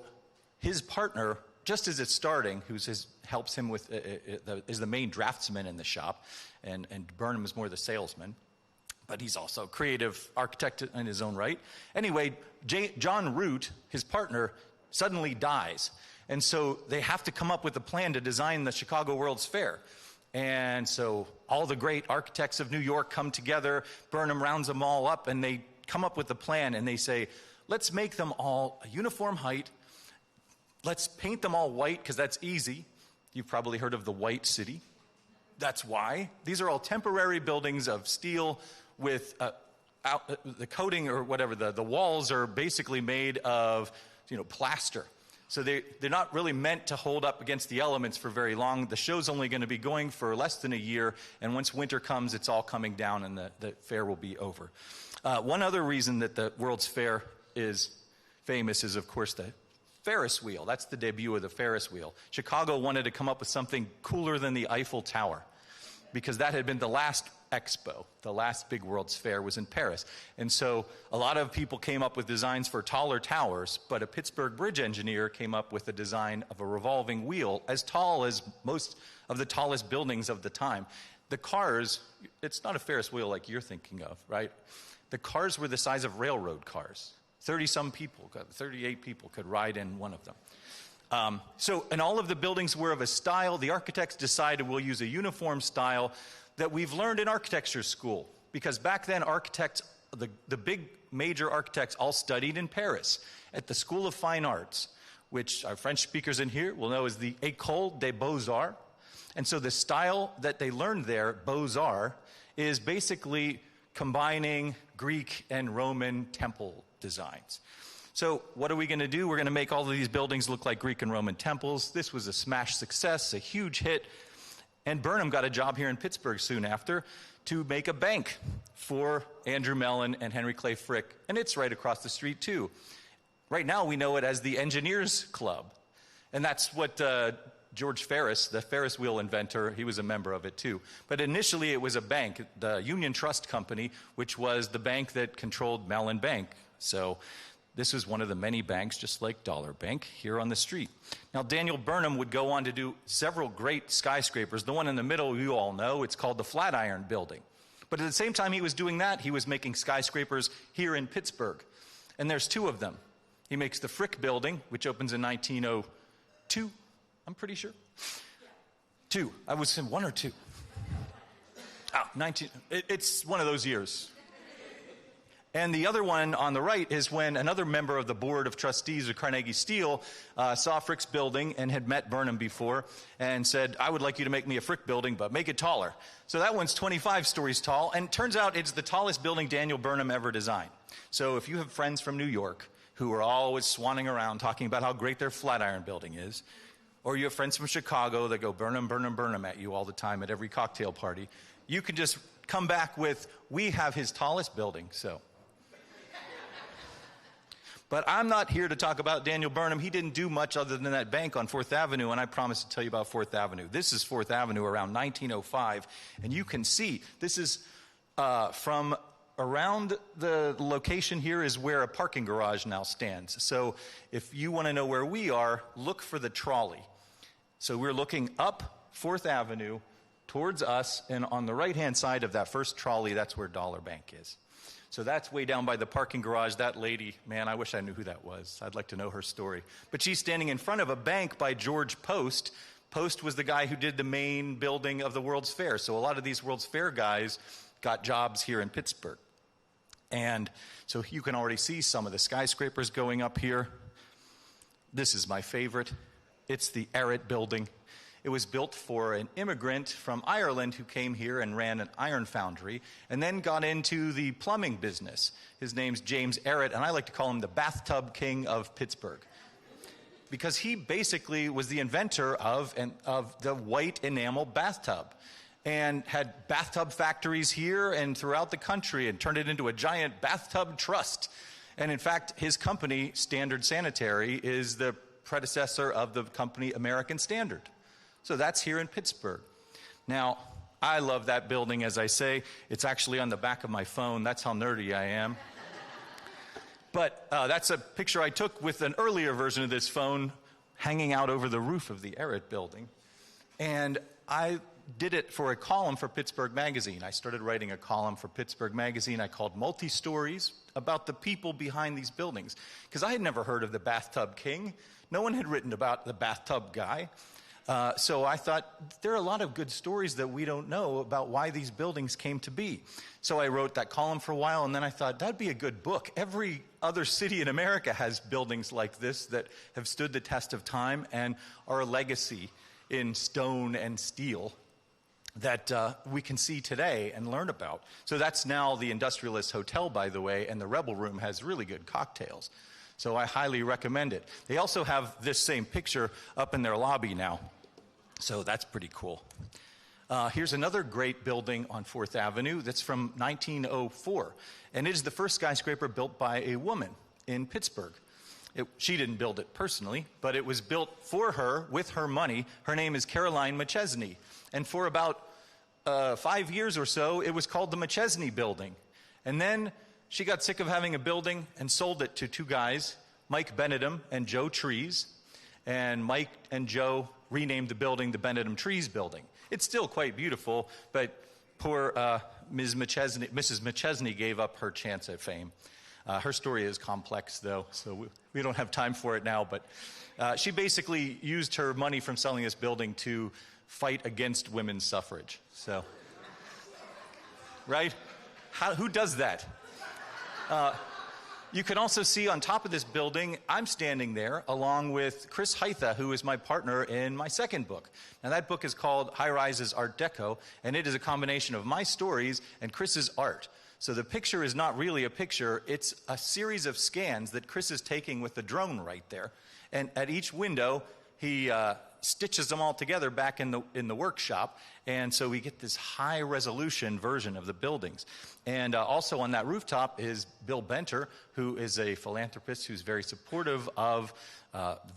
his partner, just as it's starting, helps him with, is the main draftsman in the shop, and Burnham is more the salesman. But he's also a creative architect in his own right. Anyway, John Root, his partner, suddenly dies. And so they have to come up with a plan to design the Chicago World's Fair. And so all the great architects of New York come together, Burnham rounds them all up, and they come up with a plan, and they say, let's make them all a uniform height. Let's paint them all white, because that's easy. You've probably heard of the White City. That's why. These are all temporary buildings of steel with the coating or whatever. The walls are basically made of plaster. So they're not really meant to hold up against the elements for very long. The show's only going to be going for less than a year, and once winter comes, it's all coming down and the fair will be over. One other reason that the World's Fair is famous is, of course, the Ferris wheel. That's the debut of the Ferris wheel. Chicago wanted to come up with something cooler than the Eiffel Tower, because that had been the last expo. The last big World's Fair was in Paris. And so a lot of people came up with designs for taller towers, but a Pittsburgh bridge engineer came up with a design of a revolving wheel as tall as most of the tallest buildings of the time. The cars, it's not a Ferris wheel like you're thinking of, right? The cars were the size of railroad cars. 30-some people, 38 people could ride in one of them. And all of the buildings were of a style. The architects decided we'll use a uniform style that we've learned in architecture school. Because back then, architects, the big major architects all studied in Paris at the School of Fine Arts, which our French speakers in here will know is the École des Beaux-Arts. And so the style that they learned there, Beaux-Arts, is basically combining Greek and Roman temple designs. So what are we going to do? We're going to make all of these buildings look like Greek and Roman temples. This was a smash success, a huge hit. And Burnham got a job here in Pittsburgh soon after to make a bank for Andrew Mellon and Henry Clay Frick. And it's right across the street, too. Right now, we know it as the Engineers Club. And that's what George Ferris, the Ferris wheel inventor, he was a member of it, too. But initially, it was a bank, the Union Trust Company, which was the bank that controlled Mellon Bank. So this was one of the many banks, just like Dollar Bank, here on the street. Now, Daniel Burnham would go on to do several great skyscrapers. The one in the middle, you all know, it's called the Flatiron Building. But at the same time he was doing that, he was making skyscrapers here in Pittsburgh. And there's two of them. He makes the Frick Building, which opens in 1902, I'm pretty sure. Two. I was in one or two. It's one of those years. And the other one on the right is when another member of the board of trustees of Carnegie Steel saw Frick's building and had met Burnham before and said, I would like you to make me a Frick building, but make it taller. So that one's 25 stories tall, and it turns out it's the tallest building Daniel Burnham ever designed. So if you have friends from New York who are always swanning around talking about how great their Flatiron Building is, or you have friends from Chicago that go Burnham, Burnham, Burnham at you all the time at every cocktail party, you can just come back with, we have his tallest building, so... But I'm not here to talk about Daniel Burnham. He didn't do much other than that bank on 4th Avenue, and I promised to tell you about 4th Avenue. This is 4th Avenue around 1905, and you can see this is from around the location here is where a parking garage now stands. So if you want to know where we are, look for the trolley. So we're looking up 4th Avenue towards us, and on the right-hand side of that first trolley, that's where Dollar Bank is. So that's way down by the parking garage. That lady, man, I wish I knew who that was. I'd like to know her story. But she's standing in front of a bank by George Post. Post was the guy who did the main building of the World's Fair. So a lot of these World's Fair guys got jobs here in Pittsburgh. And so you can already see some of the skyscrapers going up here. This is my favorite. It's the Arrett Building. It was built for an immigrant from Ireland who came here and ran an iron foundry and then got into the plumbing business. His name's James Arrett, and I like to call him the bathtub king of Pittsburgh, because he basically was the inventor of the white enamel bathtub and had bathtub factories here and throughout the country and turned it into a giant bathtub trust. And in fact, his company, Standard Sanitary, is the predecessor of the company American Standard. So that's here in Pittsburgh. Now, I love that building, as I say. It's actually on the back of my phone. That's how nerdy I am. But that's a picture I took with an earlier version of this phone hanging out over the roof of the Arrett building. And I did it for a column for Pittsburgh Magazine. I started writing a column for Pittsburgh Magazine I called Multi-Stories, about the people behind these buildings. Because I had never heard of the Bathtub King. No one had written about the bathtub guy. So I thought, there are a lot of good stories that we don't know about why these buildings came to be. So I wrote that column for a while, and then I thought, that'd be a good book. Every other city in America has buildings like this that have stood the test of time and are a legacy in stone and steel that we can see today and learn about. So that's now the Industrialist Hotel, by the way, and the Rebel Room has really good cocktails. So I highly recommend it. They also have this same picture up in their lobby now. So that's pretty cool. Here's another great building on 4th Avenue that's from 1904. And it is the first skyscraper built by a woman in Pittsburgh. She didn't build it personally, but it was built for her with her money. Her name is Caroline McChesney. And for about 5 years or so, it was called the McChesney Building. And then she got sick of having a building and sold it to two guys, Mike Benedum and Joe Trees. And Mike and Joe renamed the building the Benedum Trees Building. It's still quite beautiful, but poor Mrs. McChesney gave up her chance at fame. Her story is complex, though, so we don't have time for it now. But she basically used her money from selling this building to fight against women's suffrage. So, right? Who does that? You can also see on top of this building, I'm standing there along with Chris Heitha, who is my partner in my second book. Now, that book is called High Rises Art Deco, and it is a combination of my stories and Chris's art. So the picture is not really a picture, it's a series of scans that Chris is taking with the drone right there. And at each window, he stitches them all together back in the workshop, and so we get this high-resolution version of the buildings. And also on that rooftop is Bill Benter, who is a philanthropist who's very supportive of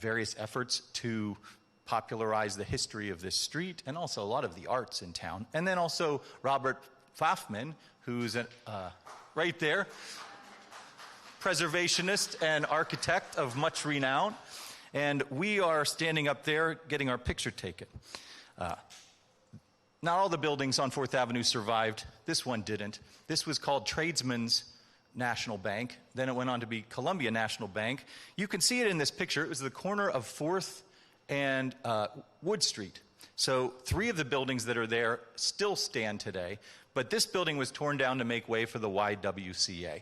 various efforts to popularize the history of this street and also a lot of the arts in town. And then also Robert Pfaffman, who's right there, preservationist and architect of much renown. And we are standing up there getting our picture taken. Not all the buildings on 4th Avenue survived. This one didn't. This was called Tradesman's National Bank. Then it went on to be Columbia National Bank. You can see it in this picture. It was the corner of 4th and Wood Street. So 3 of the buildings that are there still stand today. But this building was torn down to make way for the YWCA.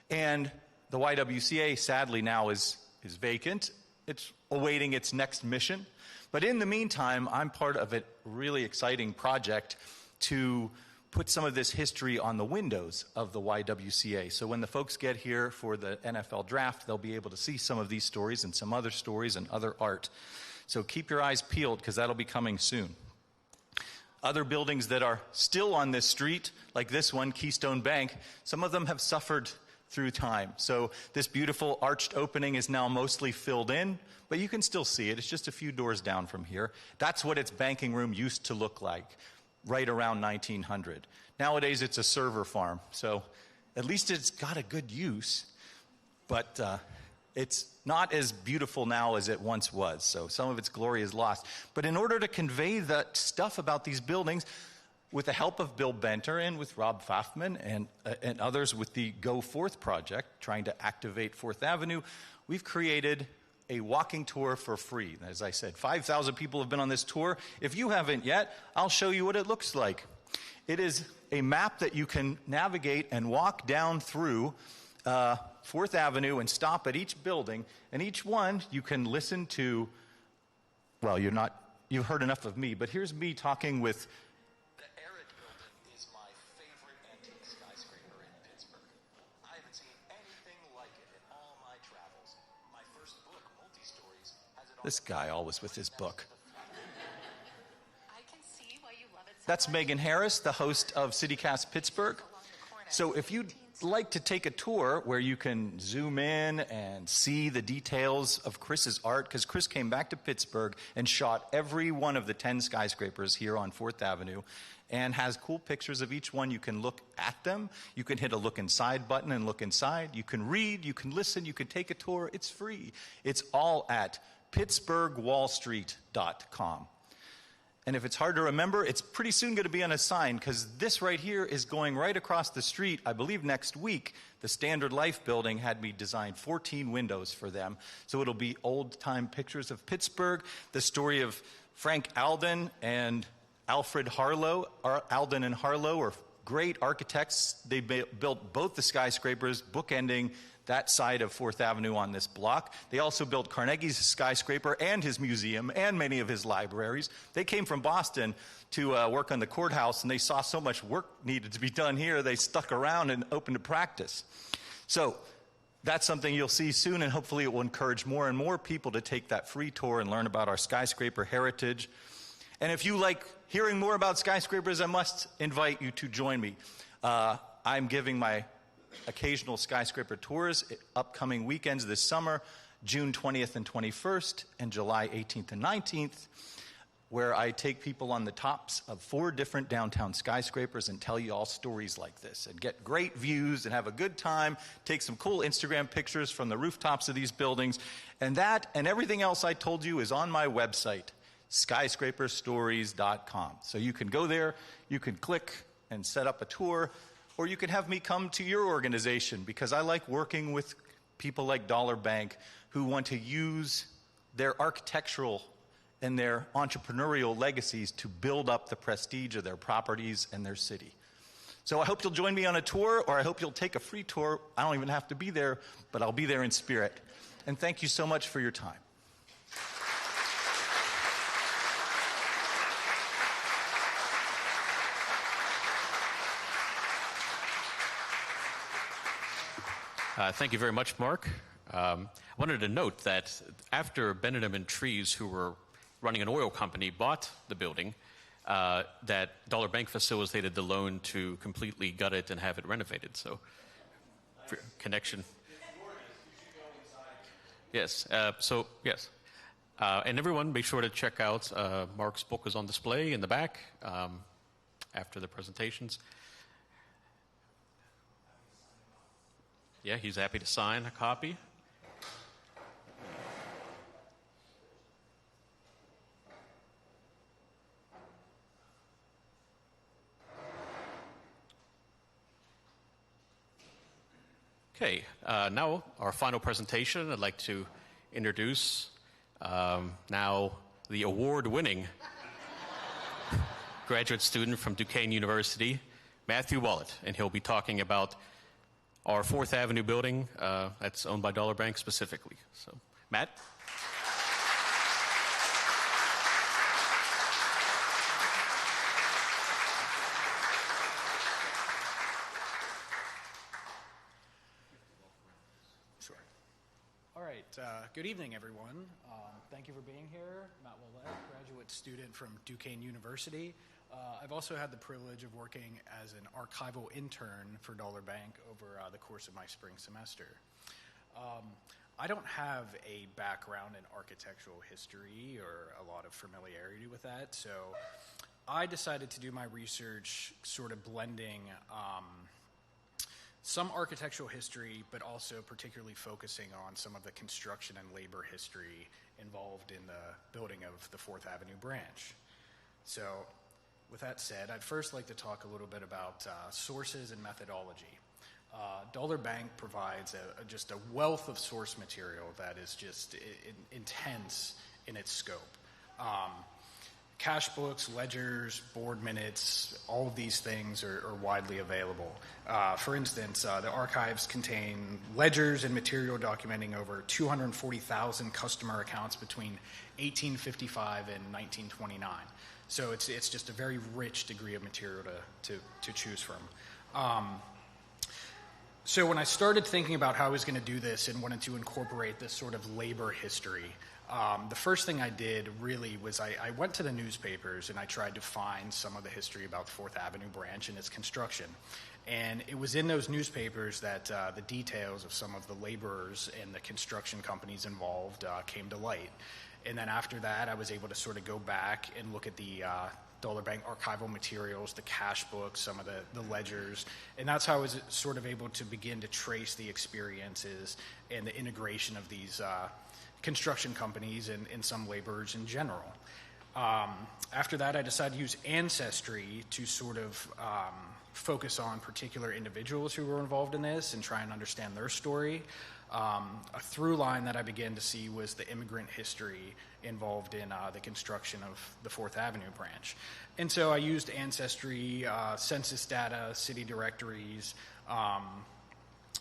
And the YWCA, sadly, now is vacant. It's awaiting its next mission. But in the meantime, I'm part of a really exciting project to put some of this history on the windows of the YWCA. So when the folks get here for the NFL draft, they'll be able to see some of these stories and some other stories and other art. So keep your eyes peeled, because that'll be coming soon. Other buildings that are still on this street, like this one, Keystone Bank, some of them have suffered through time. So this beautiful arched opening is now mostly filled in, but you can still see it. It's just a few doors down from here. That's what its banking room used to look like, right around 1900. Nowadays, it's a server farm, so at least it's got a good use, but it's not as beautiful now as it once was, so some of its glory is lost. But in order to convey that stuff about these buildings, with the help of Bill Benter and with Rob Pfaffman and others with the Go Forth project, trying to activate 4th Avenue, we've created a walking tour for free. As I said, 5,000 people have been on this tour. If you haven't yet, I'll show you what it looks like. It is a map that you can navigate and walk down through 4th Avenue and stop at each building. And each one you can listen to, well, you're not you've heard enough of me, but here's me talking with... The Arrett Building is my favorite antique skyscraper in Pittsburgh. I haven't seen anything like it in all my travels. My first book, Multi-Stories, has it all... This guy always with his book. I can see why you love it so That's much. Megan Harris, the host of CityCast Pittsburgh. So if you'd like to take a tour where you can zoom in and see the details of Chris's art, because Chris came back to Pittsburgh and shot every one of the 10 skyscrapers here on 4th Avenue and has cool pictures of each one. You can look at them. You can hit a look inside button and look inside. You can read, you can listen, you can take a tour. It's free. It's all at pittsburghwallstreet.com. And if it's hard to remember, it's pretty soon going to be on a sign, because this right here is going right across the street. I believe next week, the Standard Life building had me design 14 windows for them. So it'll be old-time pictures of Pittsburgh, the story of Frank Alden and Alfred Harlow. Alden and Harlow are great architects. They built both the skyscrapers, bookending that side of 4th Avenue on this block. They also built Carnegie's skyscraper and his museum and many of his libraries. They came from Boston to work on the courthouse, and they saw so much work needed to be done here, they stuck around and opened a practice. So that's something you'll see soon, and hopefully it will encourage more and more people to take that free tour and learn about our skyscraper heritage. And if you like hearing more about skyscrapers, I must invite you to join me. I'm giving my occasional skyscraper tours upcoming weekends this summer, June 20th and 21st, and July 18th and 19th, where I take people on the tops of 4 different downtown skyscrapers and tell you all stories like this, and get great views and have a good time, take some cool Instagram pictures from the rooftops of these buildings. And that and everything else I told you is on my website, skyscraperstories.com. So you can go there, you can click and set up a tour, or you can have me come to your organization, because I like working with people like Dollar Bank who want to use their architectural and their entrepreneurial legacies to build up the prestige of their properties and their city. So I hope you'll join me on a tour, or I hope you'll take a free tour. I don't even have to be there, but I'll be there in spirit. And thank you so much for your time. Thank you very much, Mark. I wanted to note that after Benedum and Trees, who were running an oil company, bought the building, that Dollar Bank facilitated the loan to completely gut it and have it renovated. So, connection. Yes. Yes. And everyone, be sure to check out Mark's book is on display in the back after the presentations. Yeah, he's happy to sign a copy. Okay, now our final presentation. I'd like to introduce now the award-winning graduate student from Duquesne University, Matthew Wollett, and he'll be talking about our 4th Avenue building that's owned by Dollar Bank specifically. So, Matt? Sure. All right. Good evening, everyone. Thank you for being here. Matt Wollett, graduate student from Duquesne University. I've also had the privilege of working as an archival intern for Dollar Bank over the course of my spring semester. I don't have a background in architectural history or a lot of familiarity with that, so I decided to do my research sort of blending some architectural history, but also particularly focusing on some of the construction and labor history involved in the building of the 4th Avenue branch. So, with that said, I'd first like to talk a little bit about sources and methodology. Dollar Bank provides just a wealth of source material that is just intense in its scope. Cash books, ledgers, board minutes, all of these things are widely available. For instance, the archives contain ledgers and material documenting over 240,000 customer accounts between 1855 and 1929. So it's just a very rich degree of material to choose from. So when I started thinking about how I was going to do this and wanted to incorporate this sort of labor history, the first thing I did really was I went to the newspapers and I tried to find some of the history about the Fourth Avenue branch and its construction. And it was in those newspapers that the details of some of the laborers and the construction companies involved came to light. And then after that, I was able to sort of go back and look at the Dollar Bank archival materials, the cash books, some of the ledgers, and that's how I was sort of able to begin to trace the experiences and the integration of these construction companies and some laborers in general. After that, I decided to use Ancestry to sort of focus on particular individuals who were involved in this and try and understand their story. A through line that I began to see was the immigrant history involved in the construction of the Fourth Avenue branch. And so I used Ancestry, census data, city directories,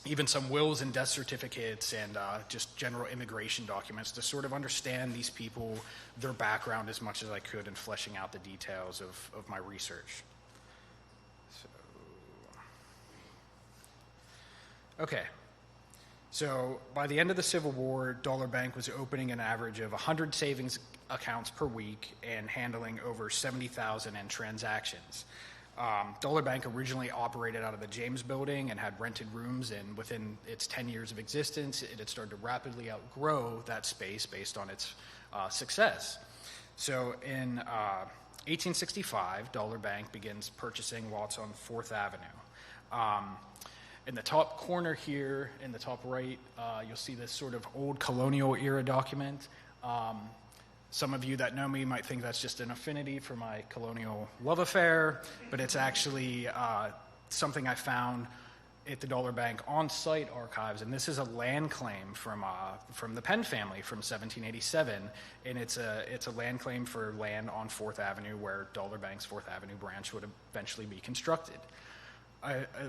even some wills and death certificates, and just general immigration documents to sort of understand these people, their background as much as I could in fleshing out the details of my research. Okay. So by the end of the Civil War, Dollar Bank was opening an average of 100 savings accounts per week and handling over 70,000 in transactions. Dollar Bank originally operated out of the James Building and had rented rooms, and within its 10 years of existence, it had started to rapidly outgrow that space based on its success. So in 1865, Dollar Bank begins purchasing lots on 4th Avenue. In the top corner here, in the top right, you'll see this sort of old colonial era document. Some of you that know me might think that's just an affinity for my colonial love affair, but it's actually something I found at the Dollar Bank on-site archives, and this is a land claim from the Penn family from 1787, and it's a land claim for land on 4th Avenue where Dollar Bank's 4th Avenue branch would eventually be constructed.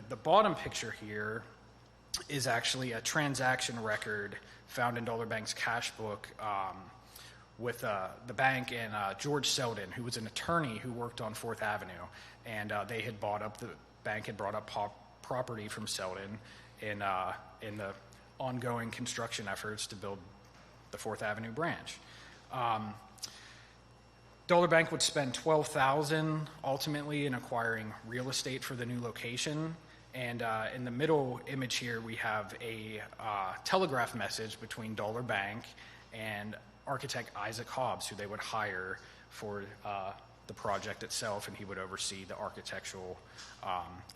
The bottom picture here is actually a transaction record found in Dollar Bank's cash book with the bank and George Selden, who was an attorney who worked on 4th Avenue, and the bank had bought up property from Selden in the ongoing construction efforts to build the 4th Avenue branch. Dollar Bank would spend $12,000 ultimately in acquiring real estate for the new location. And in the middle image here, we have a telegraph message between Dollar Bank and architect Isaac Hobbs, who they would hire for the project itself, and he would oversee the architectural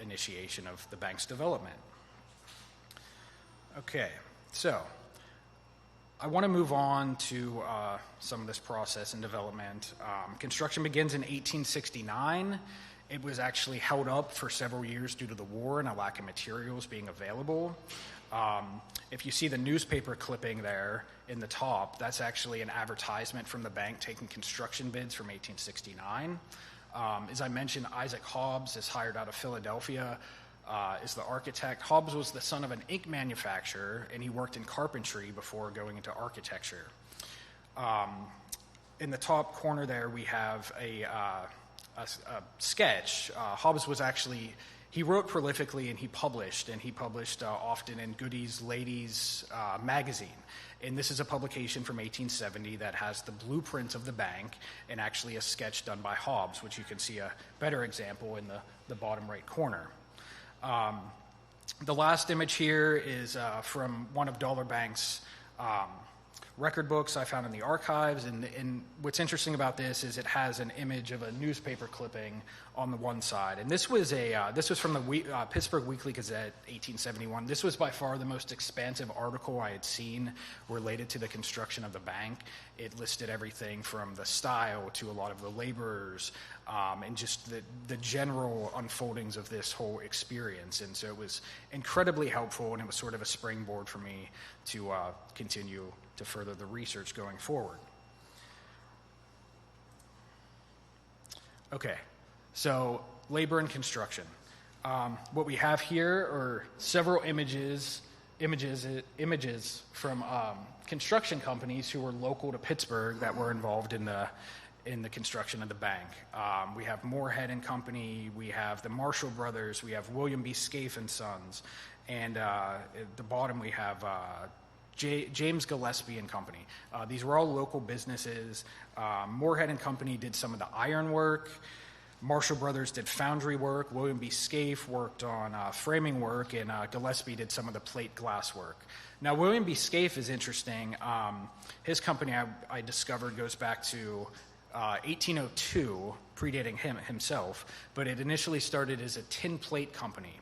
initiation of the bank's development. Okay, so I want to move on to some of this process and development. Construction begins in 1869. It was actually held up for several years due to the war and a lack of materials being available. If you see the newspaper clipping there in the top, that's actually an advertisement from the bank taking construction bids from 1869. As I mentioned, Isaac Hobbs is hired out of Philadelphia, is the architect. Hobbs was the son of an ink manufacturer, and he worked in carpentry before going into architecture. In the top corner there, we have a sketch. Hobbs was actually, he wrote prolifically and he published often in Goody's Ladies magazine. And this is a publication from 1870 that has the blueprint of the bank and actually a sketch done by Hobbs, which you can see a better example in the bottom right corner. The last image here is from one of Dollar Bank's record books I found in the archives, and what's interesting about this is it has an image of a newspaper clipping on the one side, and this was from the Pittsburgh Weekly Gazette, 1871. This was by far the most expansive article I had seen related to the construction of the bank. It listed everything from the style to a lot of the laborers, and just the general unfoldings of this whole experience, and so it was incredibly helpful, and it was sort of a springboard for me to continue to further the research going forward. Okay, so labor and construction. What we have here are several images from construction companies who were local to Pittsburgh that were involved in the construction of the bank. We have Moorhead and Company, we have the Marshall Brothers, we have William B. Scaife and Sons, and at the bottom we have James Gillespie and Company. These were all local businesses. Moorhead and Company did some of the iron work. Marshall Brothers did foundry work. William B. Scaife worked on framing work, and Gillespie did some of the plate glass work. Now, William B. Scaife is interesting. His company, I discovered, goes back to 1802, predating himself, but it initially started as a tin plate company.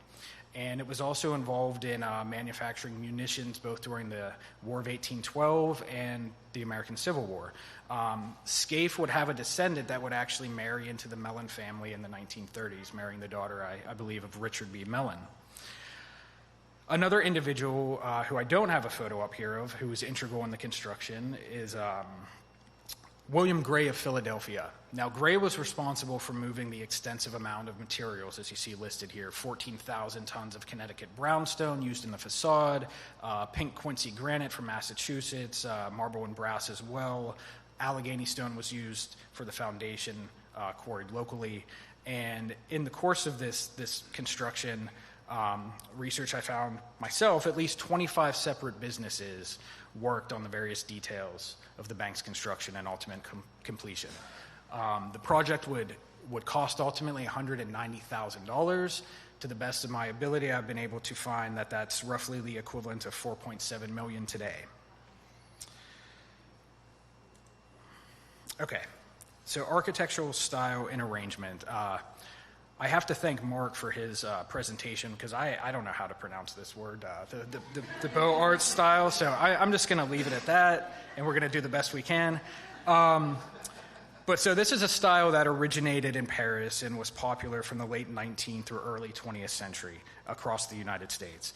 And it was also involved in manufacturing munitions both during the War of 1812 and the American Civil War. Scaife would have a descendant that would actually marry into the Mellon family in the 1930s, marrying the daughter, I believe, of Richard B. Mellon. Another individual who I don't have a photo up here of, who was integral in the construction, is William Gray of Philadelphia. Now, Gray was responsible for moving the extensive amount of materials, as you see listed here, 14,000 tons of Connecticut brownstone used in the facade, pink Quincy granite from Massachusetts, marble and brass as well. Allegheny stone was used for the foundation, quarried locally. And in the course of this construction research, I found myself at least 25 separate businesses worked on the various details of the bank's construction and ultimate completion. The project would cost ultimately $190,000. To the best of my ability, I've been able to find that that's roughly the equivalent of $4.7 million today. Okay, so architectural style and arrangement. I have to thank Mark for his presentation, because I don't know how to pronounce this word, the Beaux Arts style, so I'm just going to leave it at that, and we're going to do the best we can. But so this is a style that originated in Paris and was popular from the late 19th through early 20th century across the United States.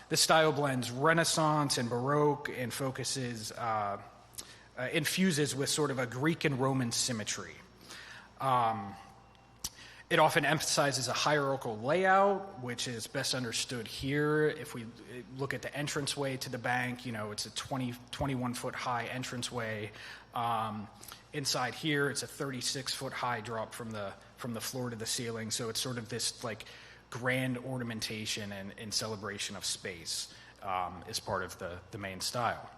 This style blends Renaissance and Baroque and infuses with sort of a Greek and Roman symmetry. It often emphasizes a hierarchical layout, which is best understood here. If we look at the entranceway to the bank, it's a 21-foot high entranceway. Inside here, it's a 36-foot high drop from the floor to the ceiling. So it's sort of this like grand ornamentation and celebration of space is part of the main style.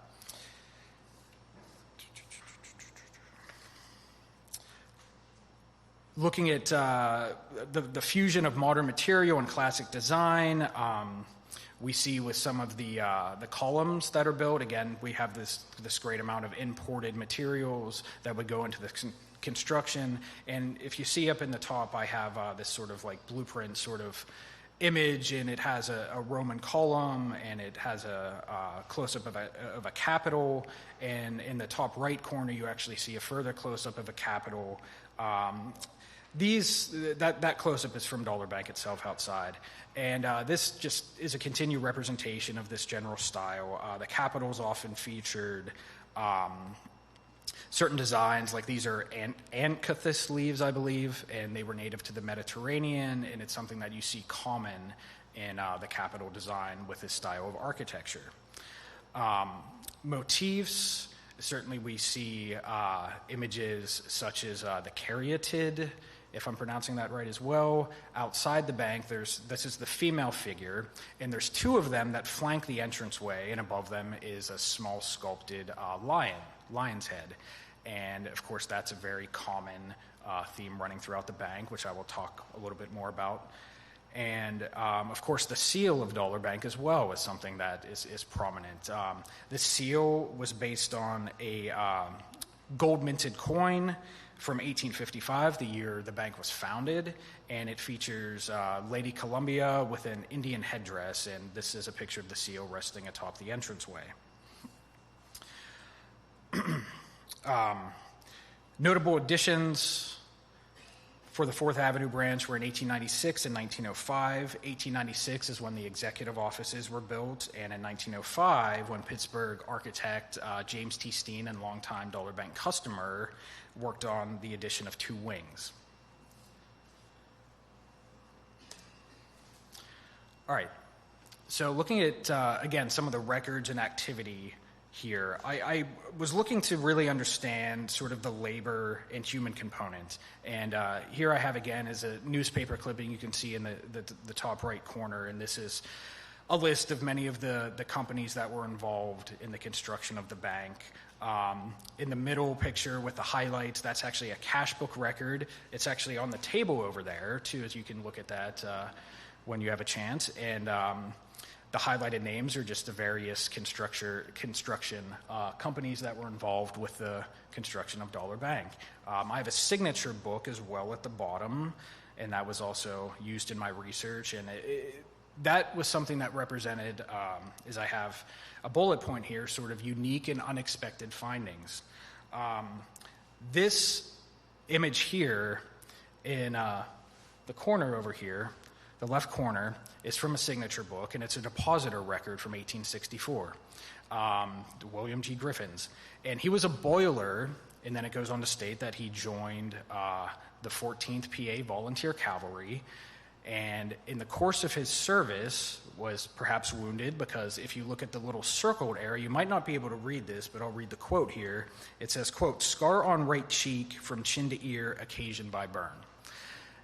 Looking at the fusion of modern material and classic design, we see with some of the columns that are built, again, we have this great amount of imported materials that would go into the construction. And if you see up in the top, I have this sort of like blueprint sort of image, and it has a Roman column, and it has a close-up of a capital. And in the top right corner, you actually see a further close-up of a capital. That close-up is from Dollar Bank itself outside. And this just is a continued representation of this general style. The capitals often featured certain designs, like these are anthus leaves, I believe, and they were native to the Mediterranean, and it's something that you see common in the capital design with this style of architecture. Motifs, certainly we see images such as the caryatid, if I'm pronouncing that right as well. Outside the bank, this is the female figure, and there's two of them that flank the entranceway, and above them is a small sculpted lion's head. And of course, that's a very common theme running throughout the bank, which I will talk a little bit more about. And of course, the seal of Dollar Bank as well is something that is prominent. The seal was based on a gold-minted coin from 1855, the year the bank was founded, and it features Lady Columbia with an Indian headdress, and this is a picture of the seal resting atop the entranceway. Notable additions for the 4th Avenue branch were in 1896 and 1905. 1896 is when the executive offices were built, and in 1905, when Pittsburgh architect James T. Steen and longtime Dollar Bank customer worked on the addition of 2 wings. All right. So looking at, again, some of the records and activity here, I was looking to really understand sort of the labor and human component. And here I have, again, is a newspaper clipping you can see in the top right corner. And this is a list of many of the companies that were involved in the construction of the bank. In the middle picture with the highlights, that's actually a cash book record. It's actually on the table over there, too, as you can look at that when you have a chance. And the highlighted names are just the various construction companies that were involved with the construction of Dollar Bank. I have a signature book as well at the bottom, and that was also used in my research. And that was something that represented, is I have a bullet point here, sort of unique and unexpected findings. This image here in the corner over here, the left corner, is from a signature book, and it's a depositor record from 1864, William G. Griffin's. And he was a boiler, and then it goes on to state that he joined the 14th PA Volunteer Cavalry, and in the course of his service was perhaps wounded, because if you look at the little circled area, you might not be able to read this, but I'll read the quote here. It says, quote, "Scar on right cheek from chin to ear occasioned by burn."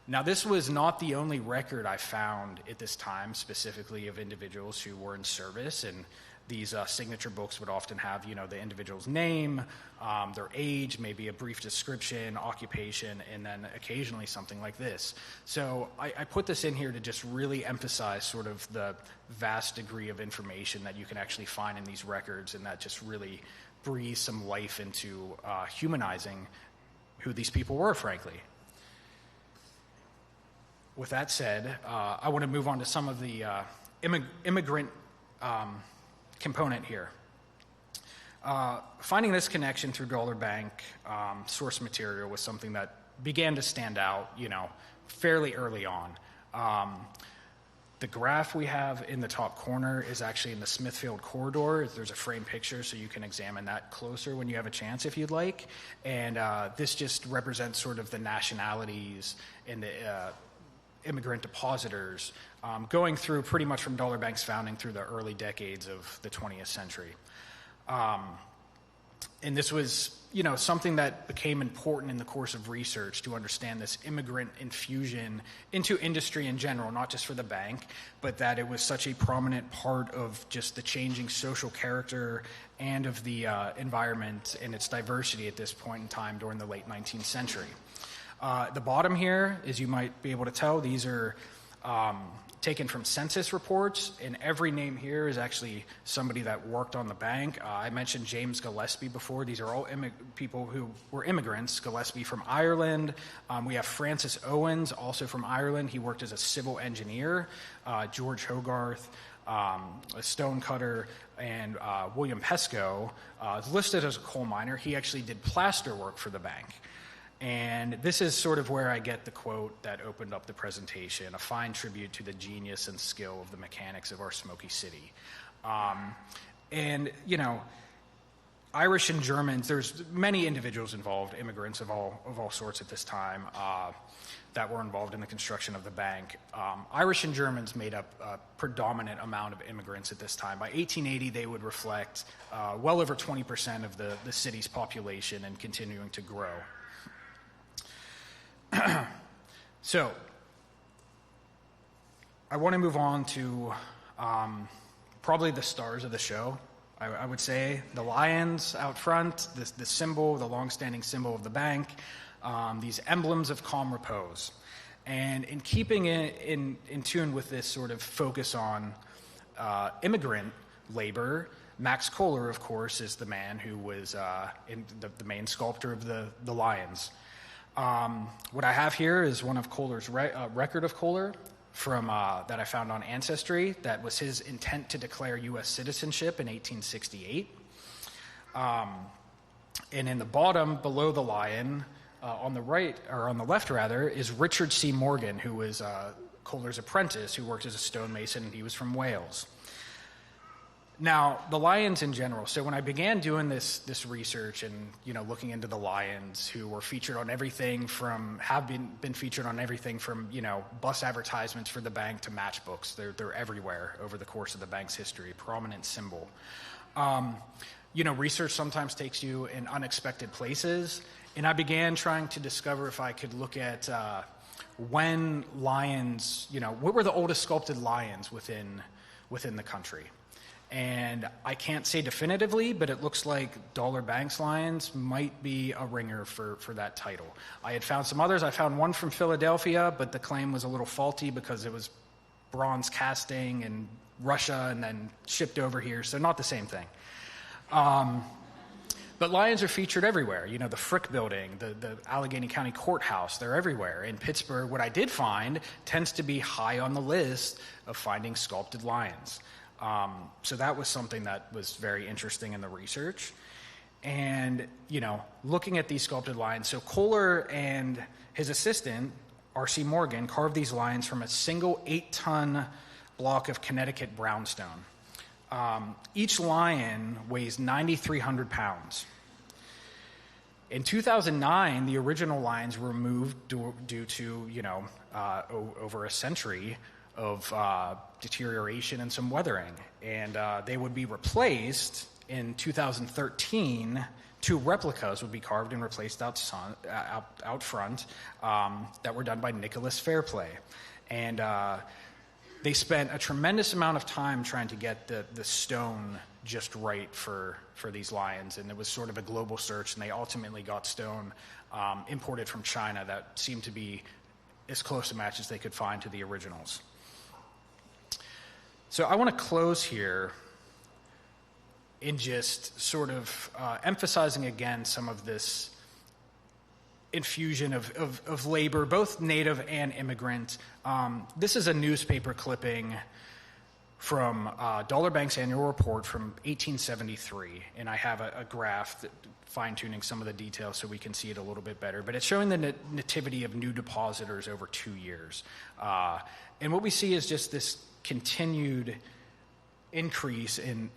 Now, this was not the only record I found at this time, specifically of individuals who were in service, and these signature books would often have, the individual's name, their age, maybe a brief description, occupation, and then occasionally something like this. So I put this in here to just really emphasize sort of the vast degree of information that you can actually find in these records, and that just really breathes some life into humanizing who these people were, frankly. With that said, I want to move on to some of the immigrant component here. Finding this connection through Dollar Bank source material was something that began to stand out, fairly early on. The graph we have in the top corner is actually in the Smithfield corridor. There's a frame picture, so you can examine that closer when you have a chance if you'd like. And this just represents sort of the nationalities and the immigrant depositors going through pretty much from Dollar Bank's founding through the early decades of the 20th century. And this was, something that became important in the course of research to understand this immigrant infusion into industry in general, not just for the bank, but that it was such a prominent part of just the changing social character and of the environment and its diversity at this point in time during the late 19th century. The bottom here, as you might be able to tell, these are taken from census reports, and every name here is actually somebody that worked on the bank. I mentioned James Gillespie before. These are all people who were immigrants. Gillespie from Ireland. We have Francis Owens, also from Ireland. He worked as a civil engineer. George Hogarth, a stone cutter, and William Pesco is listed as a coal miner. He actually did plaster work for the bank. And this is sort of where I get the quote that opened up the presentation, a fine tribute to the genius and skill of the mechanics of our Smoky city. And, Irish and Germans, there's many individuals involved, immigrants of all sorts at this time, that were involved in the construction of the bank. Irish and Germans made up a predominant amount of immigrants at this time. By 1880, they would reflect well over 20% of the city's population and continuing to grow. So, I want to move on to probably the stars of the show. I would say the lions out front, the symbol, the long-standing symbol of the bank, these emblems of calm repose. And in keeping in tune with this sort of focus on immigrant labor, Max Kohler, of course, is the man who was the main sculptor of the lions. What I have here is one of Kohler's record of Kohler from that I found on Ancestry. That was his intent to declare U.S. citizenship in 1868. And in the bottom, below the lion, on the right, or on the left rather, is Richard C. Morgan, who was Kohler's apprentice, who worked as a stonemason, and he was from Wales. Now, the lions in general. So when I began doing this research and looking into the lions, who were featured on everything from have been featured on everything from bus advertisements for the bank to matchbooks. They're everywhere over the course of the bank's history. Prominent symbol. Research sometimes takes you in unexpected places, and I began trying to discover if I could look at when lions. What were the oldest sculpted lions within the country. And I can't say definitively, but it looks like Dollar Bank's lions might be a ringer for that title. I had found some others. I found one from Philadelphia, but the claim was a little faulty because it was bronze casting in Russia and then shipped over here, so not the same thing. But lions are featured everywhere. The Frick Building, the Allegheny County Courthouse, they're everywhere. In Pittsburgh, what I did find tends to be high on the list of finding sculpted lions. So that was something that was very interesting in the research. And, looking at these sculpted lions, so Kohler and his assistant, R.C. Morgan, carved these lions from a single 8-ton block of Connecticut brownstone. Each lion weighs 9,300 pounds. In 2009, the original lions were removed due to, over a century of deterioration and some weathering. And they would be replaced in 2013. 2 replicas would be carved and replaced out front that were done by Nicholas Fairplay. And they spent a tremendous amount of time trying to get the stone just right for these lions. And it was sort of a global search, and they ultimately got stone imported from China that seemed to be as close a match as they could find to the originals. So I want to close here in just sort of emphasizing again some of this infusion of labor, both native and immigrant. This is a newspaper clipping from Dollar Bank's annual report from 1873, and I have a graph that fine-tuning some of the details so we can see it a little bit better. But it's showing the nativity of new depositors over 2 years. And what we see is just this continued increase in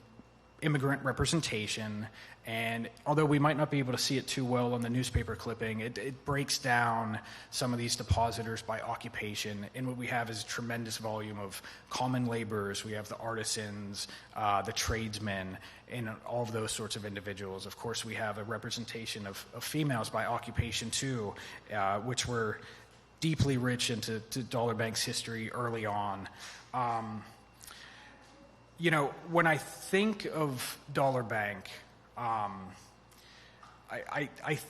immigrant representation. And although we might not be able to see it too well on the newspaper clipping, it breaks down some of these depositors by occupation. And what we have is a tremendous volume of common laborers. We have the artisans, the tradesmen, and all of those sorts of individuals. Of course, we have a representation of females by occupation too, which were deeply rich into Dollar Bank's history early on. When I think of Dollar Bank, I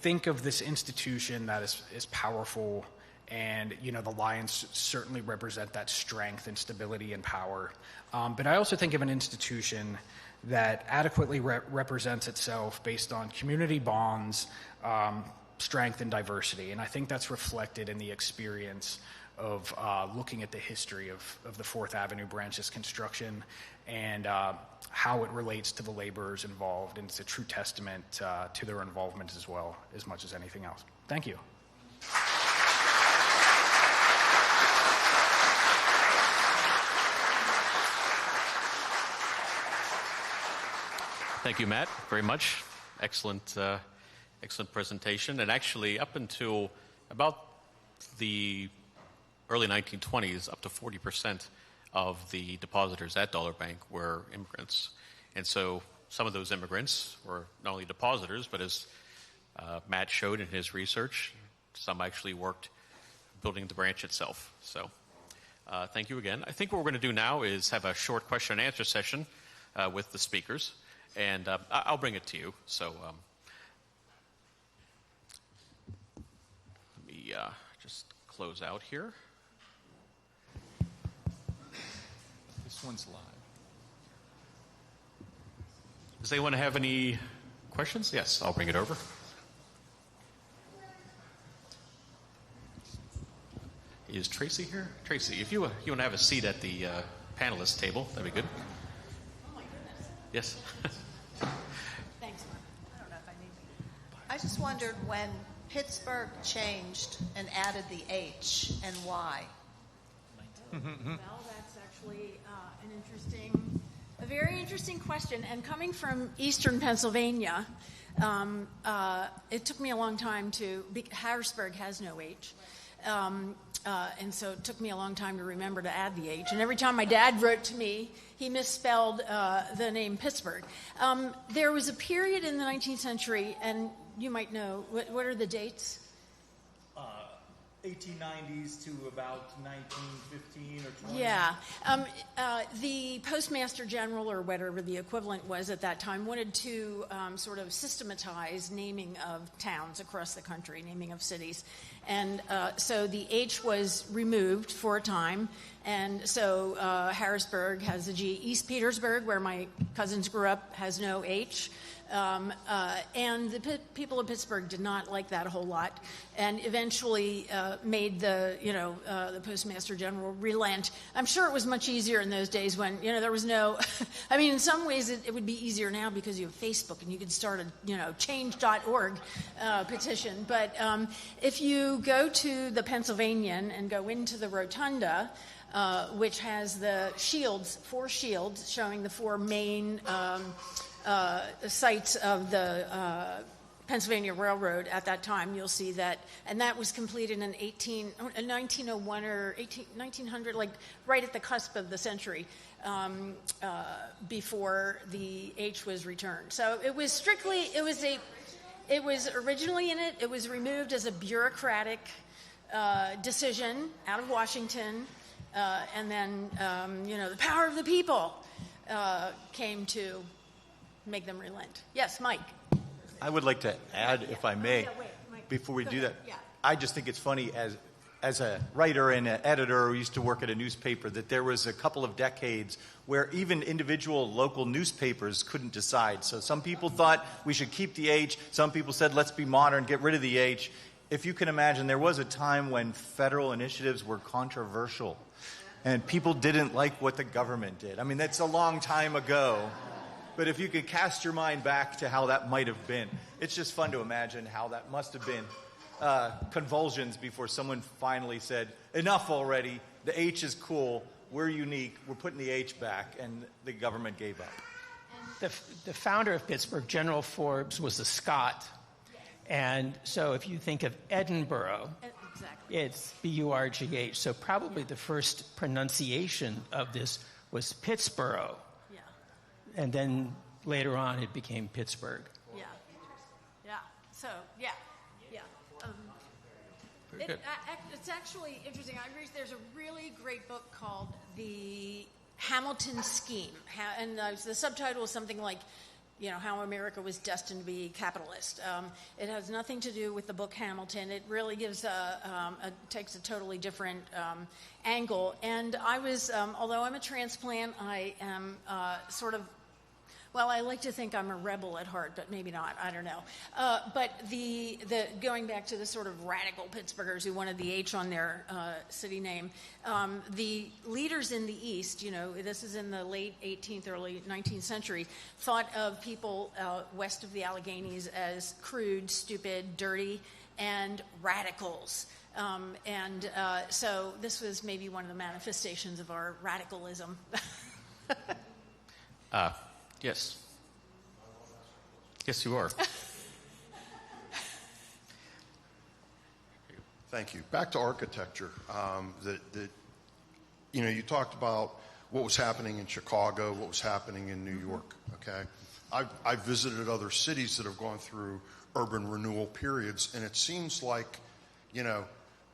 think of this institution that is powerful, and the lions certainly represent that strength and stability and power. But I also think of an institution that adequately represents itself based on community bonds, strength, and diversity. And I think that's reflected in the experience of looking at the history of the Fourth Avenue branch's construction and how it relates to the laborers involved. And it's a true testament to their involvement as well, as much as anything else. Thank you. Thank you, Matt, very much. Excellent presentation. And actually, up until about the early 1920s, up to 40% of the depositors at Dollar Bank were immigrants. And so some of those immigrants were not only depositors, but as Matt showed in his research, some actually worked building the branch itself. So thank you again. I think what we're going to do now is have a short question and answer session with the speakers. And I'll bring it to you. So let me just close out here. This one's live. Does anyone have any questions? Yes, I'll bring it over. Is Tracy here? Tracy, if you want to have a seat at the panelist table, that'd be good. Oh, my goodness. Yes. Thanks, Mark. I don't know if I need. I just wondered when Pittsburgh changed and added the H and why. Well, that's actually an interesting A very interesting question. And coming from eastern Pennsylvania, it took me a long time Harrisburg has no H. And so it took me a long time to remember to add the H. And every time my dad wrote to me, he misspelled the name Pittsburgh. There was a period in the 19th century, and you might know, what are the dates? 1890s to about 1915 or 20. Yeah. The Postmaster General, or whatever the equivalent was at that time, wanted to sort of systematize naming of towns across the country, naming of cities. And so the H was removed for a time. And so Harrisburg has a G. East Petersburg, where my cousins grew up, has no H. And the people of Pittsburgh did not like that a whole lot, and eventually made the Postmaster General relent. I'm sure it was much easier in those days when there was no. I mean, in some ways it would be easier now because you have Facebook and you could start a change.org petition. But if you go to the Pennsylvanian and go into the rotunda, which has the four shields showing the four main sites of the Pennsylvania Railroad at that time, you'll see that, and that was completed in 1901 or 1900, like right at the cusp of the century, before the H was returned. So it was originally in it. It was removed as a bureaucratic decision out of Washington, and then the power of the people came to make them relent. Yes, Mike. I would like to add, if I may, Mike, before we do ahead. that. Yeah. I just think it's funny, as a writer and an editor who used to work at a newspaper, that there was a couple of decades where even individual local newspapers couldn't decide. So some people thought we should keep the H. Some people said, let's be modern, get rid of the H. If you can imagine, there was a time when federal initiatives were controversial, and people didn't like what the government did. I mean, that's a long time ago. But if you could cast your mind back to how that might have been, it's just fun to imagine how that must have been convulsions before someone finally said, enough already, the H is cool, we're unique, we're putting the H back, and the government gave up. The founder of Pittsburgh, General Forbes, was a Scot. And so if you think of Edinburgh, Exactly. it's B-U-R-G-H. So probably the first pronunciation of this was Pittsburgh. And then later on, it became Pittsburgh. Yeah. Yeah. So, yeah. Very good. It's actually interesting. There's a really great book called The Hamilton Scheme. And the subtitle is something like, How America Was Destined to Be Capitalist. It has nothing to do with the book Hamilton. It really takes a totally different angle. And I was, although I'm a transplant, I am I like to think I'm a rebel at heart, but maybe not. I don't know. But the going back to the sort of radical Pittsburghers who wanted the H on their city name, the leaders in the East, this is in the late 18th, early 19th century, thought of people west of the Alleghenies as crude, stupid, dirty, and radicals. So this was maybe one of the manifestations of our radicalism. Yes. Yes, you are. Thank you. Back to architecture. You talked about what was happening in Chicago, what was happening in New York. Okay, I've visited other cities that have gone through urban renewal periods, and it seems like,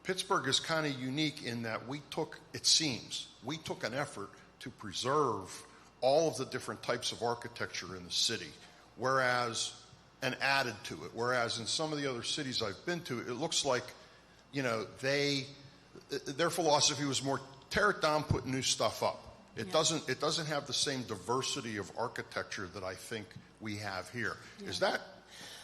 Pittsburgh is kind of unique in that we took an effort to preserve all of the different types of architecture in the city, and added to it. Whereas in some of the other cities I've been to, it looks like, their philosophy was more tear it down, put new stuff up. It doesn't have the same diversity of architecture that I think we have here. Yeah. Is that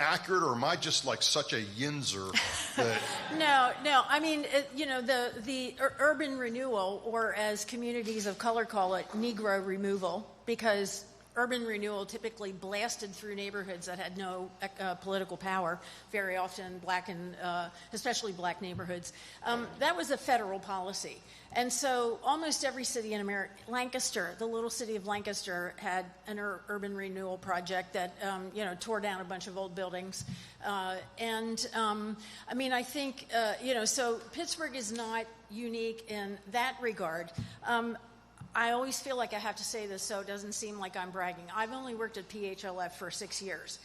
accurate, or am I just like such a yinzer that... No. I mean, the urban renewal, or as communities of color call it, Negro removal, because urban renewal typically blasted through neighborhoods that had no political power, very often black and especially black neighborhoods. That was a federal policy. And so almost every city in America, Lancaster, the little city of Lancaster, had an urban renewal project that, tore down a bunch of old buildings. I think, so Pittsburgh is not unique in that regard. I always feel like I have to say this so it doesn't seem like I'm bragging. I've only worked at PHLF for 6 years.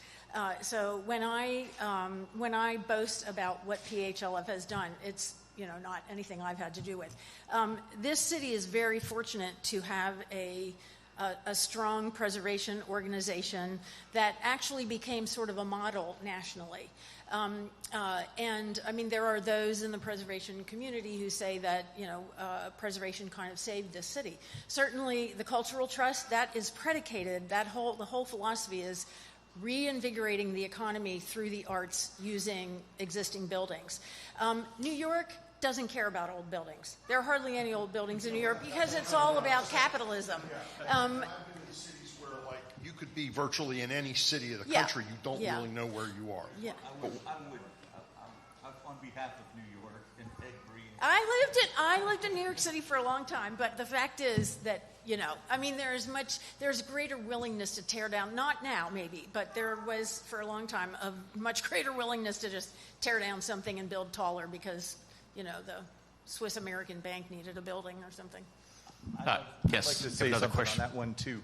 So when I boast about what PHLF has done, it's not anything I've had to do with. This city is very fortunate to have a strong preservation organization that actually became sort of a model nationally. There are those in the preservation community who say that, preservation kind of saved this city. Certainly the Cultural Trust, that is predicated, the whole philosophy is reinvigorating the economy through the arts using existing buildings. New York doesn't care about old buildings. There are hardly any old buildings in New York because it's all about capitalism. I've been in cities where, you could be virtually in any city of the country. You don't really know where you are. Yeah. I'm on behalf of New York and agree. I lived in New York City for a long time, but the fact is that, there's greater willingness to tear down, not now maybe, but there was for a long time a much greater willingness to just tear down something and build taller because, the Swiss American Bank needed a building or something. Yes. I'd like to say another something question on that one, too,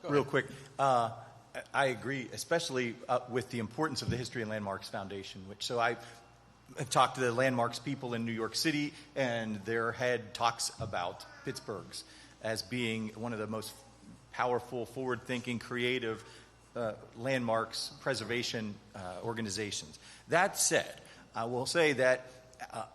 real quick. I agree, especially with the importance of the History and Landmarks Foundation, so I talked to the landmarks people in New York City, and their head talks about Pittsburgh's as being one of the most powerful, forward-thinking, creative landmarks preservation organizations. That said, I will say that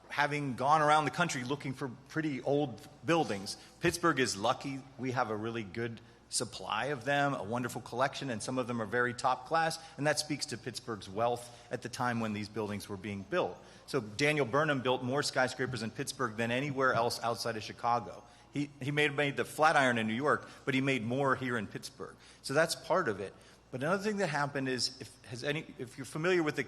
having gone around the country looking for pretty old buildings, Pittsburgh is lucky. We have a really good supply of them, a wonderful collection, and some of them are very top class, and that speaks to Pittsburgh's wealth at the time when these buildings were being built. So Daniel Burnham built more skyscrapers in Pittsburgh than anywhere else outside of Chicago. He made the Flatiron in New York, but he made more here in Pittsburgh. So that's part of it. But another thing that happened is, if you're familiar with the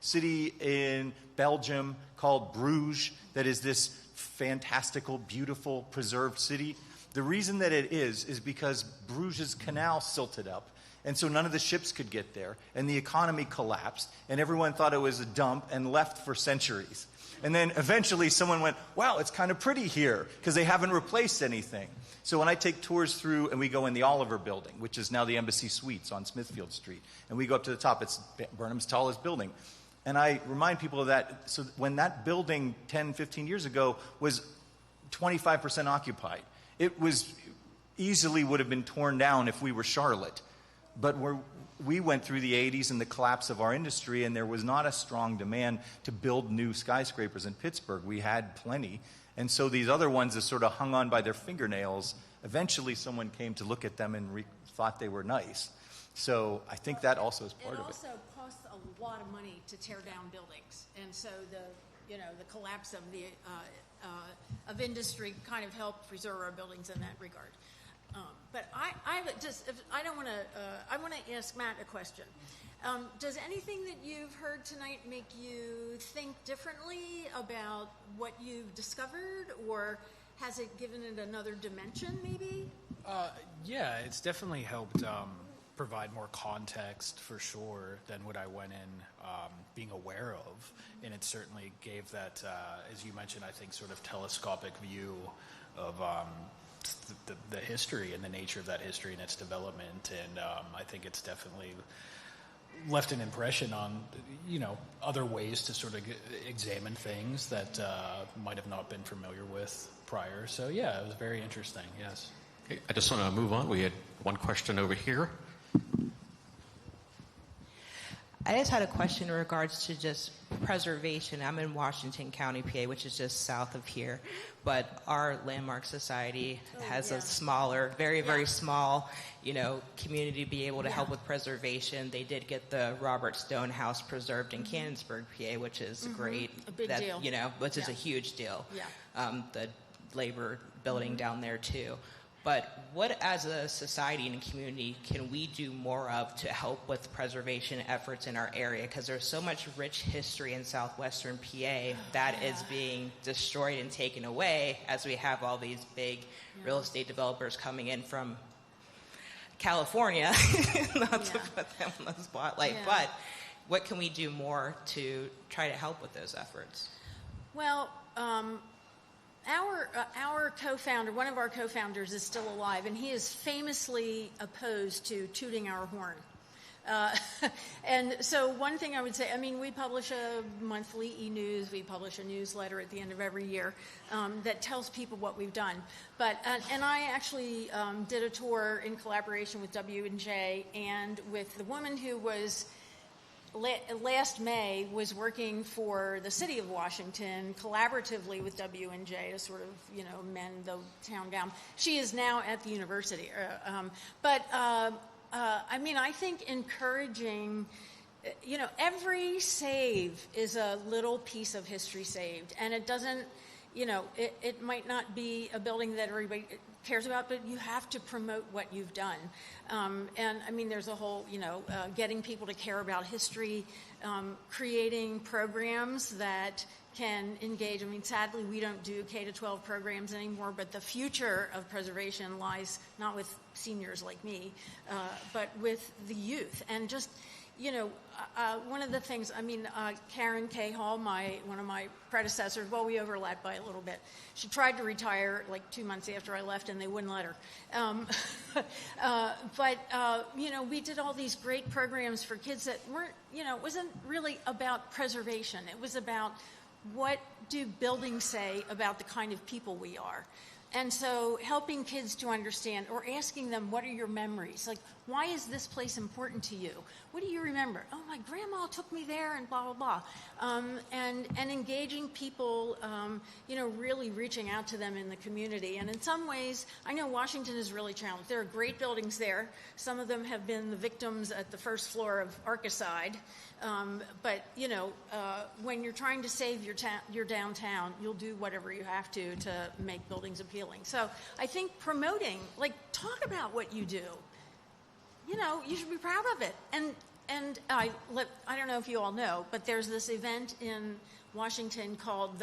city in Belgium called Bruges, that is this fantastical, beautiful, preserved city, the reason that it is because Bruges' canal silted up, and so none of the ships could get there, and the economy collapsed, and everyone thought it was a dump and left for centuries. And then eventually someone went, wow, it's kind of pretty here, because they haven't replaced anything. So when I take tours through, and we go in the Oliver Building, which is now the Embassy Suites on Smithfield Street, and we go up to the top, it's Burnham's tallest building. And I remind people of that, so when that building 10, 15 years ago was 25% occupied, it was easily would have been torn down if we were Charlotte. But we went through the 80s and the collapse of our industry, and there was not a strong demand to build new skyscrapers in Pittsburgh. We had plenty. And so these other ones that sort of hung on by their fingernails, eventually someone came to look at them and thought they were nice. So I think that also is part of it. It also costs a lot of money to tear down buildings. And so the collapse of industry kind of helped preserve our buildings in that regard. But I want to ask Matt a question. Does anything that you've heard tonight make you think differently about what you've discovered, or has it given it another dimension, maybe? Yeah, it's definitely helped provide more context for sure than what I went in being aware of, and it certainly gave that, as you mentioned, I think sort of telescopic view of the history and the nature of that history and its development, and I think it's definitely left an impression on, other ways to sort of examine things that might have not been familiar with prior. So yeah, it was very interesting, yes. Okay, I just want to move on. We had one question over here. I just had a question in regards to just preservation. I'm in Washington County, PA, which is just south of here. But our Landmark Society has a smaller, very small, community to be able to help with preservation. They did get the Robert Stone House preserved in Canonsburg, PA, which is great. A big deal. Which is a huge deal. Yeah. The labor building down there, too. But what, as a society and community, can we do more of to help with preservation efforts in our area? Because there's so much rich history in southwestern PA that is being destroyed and taken away as we have all these big real estate developers coming in from California, not to put them on the spotlight, but what can we do more to try to help with those efforts? Well, our co-founder, one of our co-founders is still alive, and he is famously opposed to tooting our horn. And so one thing I would say, I mean, we publish a monthly e-news, we publish a newsletter at the end of every year that tells people what we've done. But and I actually did a tour in collaboration with W&J and with the woman who was last May was working for the city of Washington collaboratively with W&J to sort of, mend the town down. She is now at the university. I mean, I think encouraging, every save is a little piece of history saved. And it doesn't, it might not be a building that everybody cares about, but you have to promote what you've done. And I mean, there's a whole, getting people to care about history, creating programs that can engage. I mean, sadly, we don't do K-12 programs anymore, but the future of preservation lies not with seniors like me, but with the youth. And just, one of the things, I mean, Karen K. Hall, one of my predecessors, well, we overlapped by a little bit. She tried to retire like 2 months after I left, and they wouldn't let her. We did all these great programs for kids that weren't, it wasn't really about preservation. It was about what do buildings say about the kind of people we are. And so helping kids to understand or asking them, what are your memories? Like, why is this place important to you? What do you remember? Oh, my grandma took me there and blah, blah, blah. And engaging people, really reaching out to them in the community. And in some ways, I know Washington is really challenged. There are great buildings there. Some of them have been the victims at the first floor of Arcicide. When you're trying to save your downtown, you'll do whatever you have to make buildings appealing. So I think promoting, talk about what you do. You should be proud of it. And I don't know if you all know, but there's this event in Washington called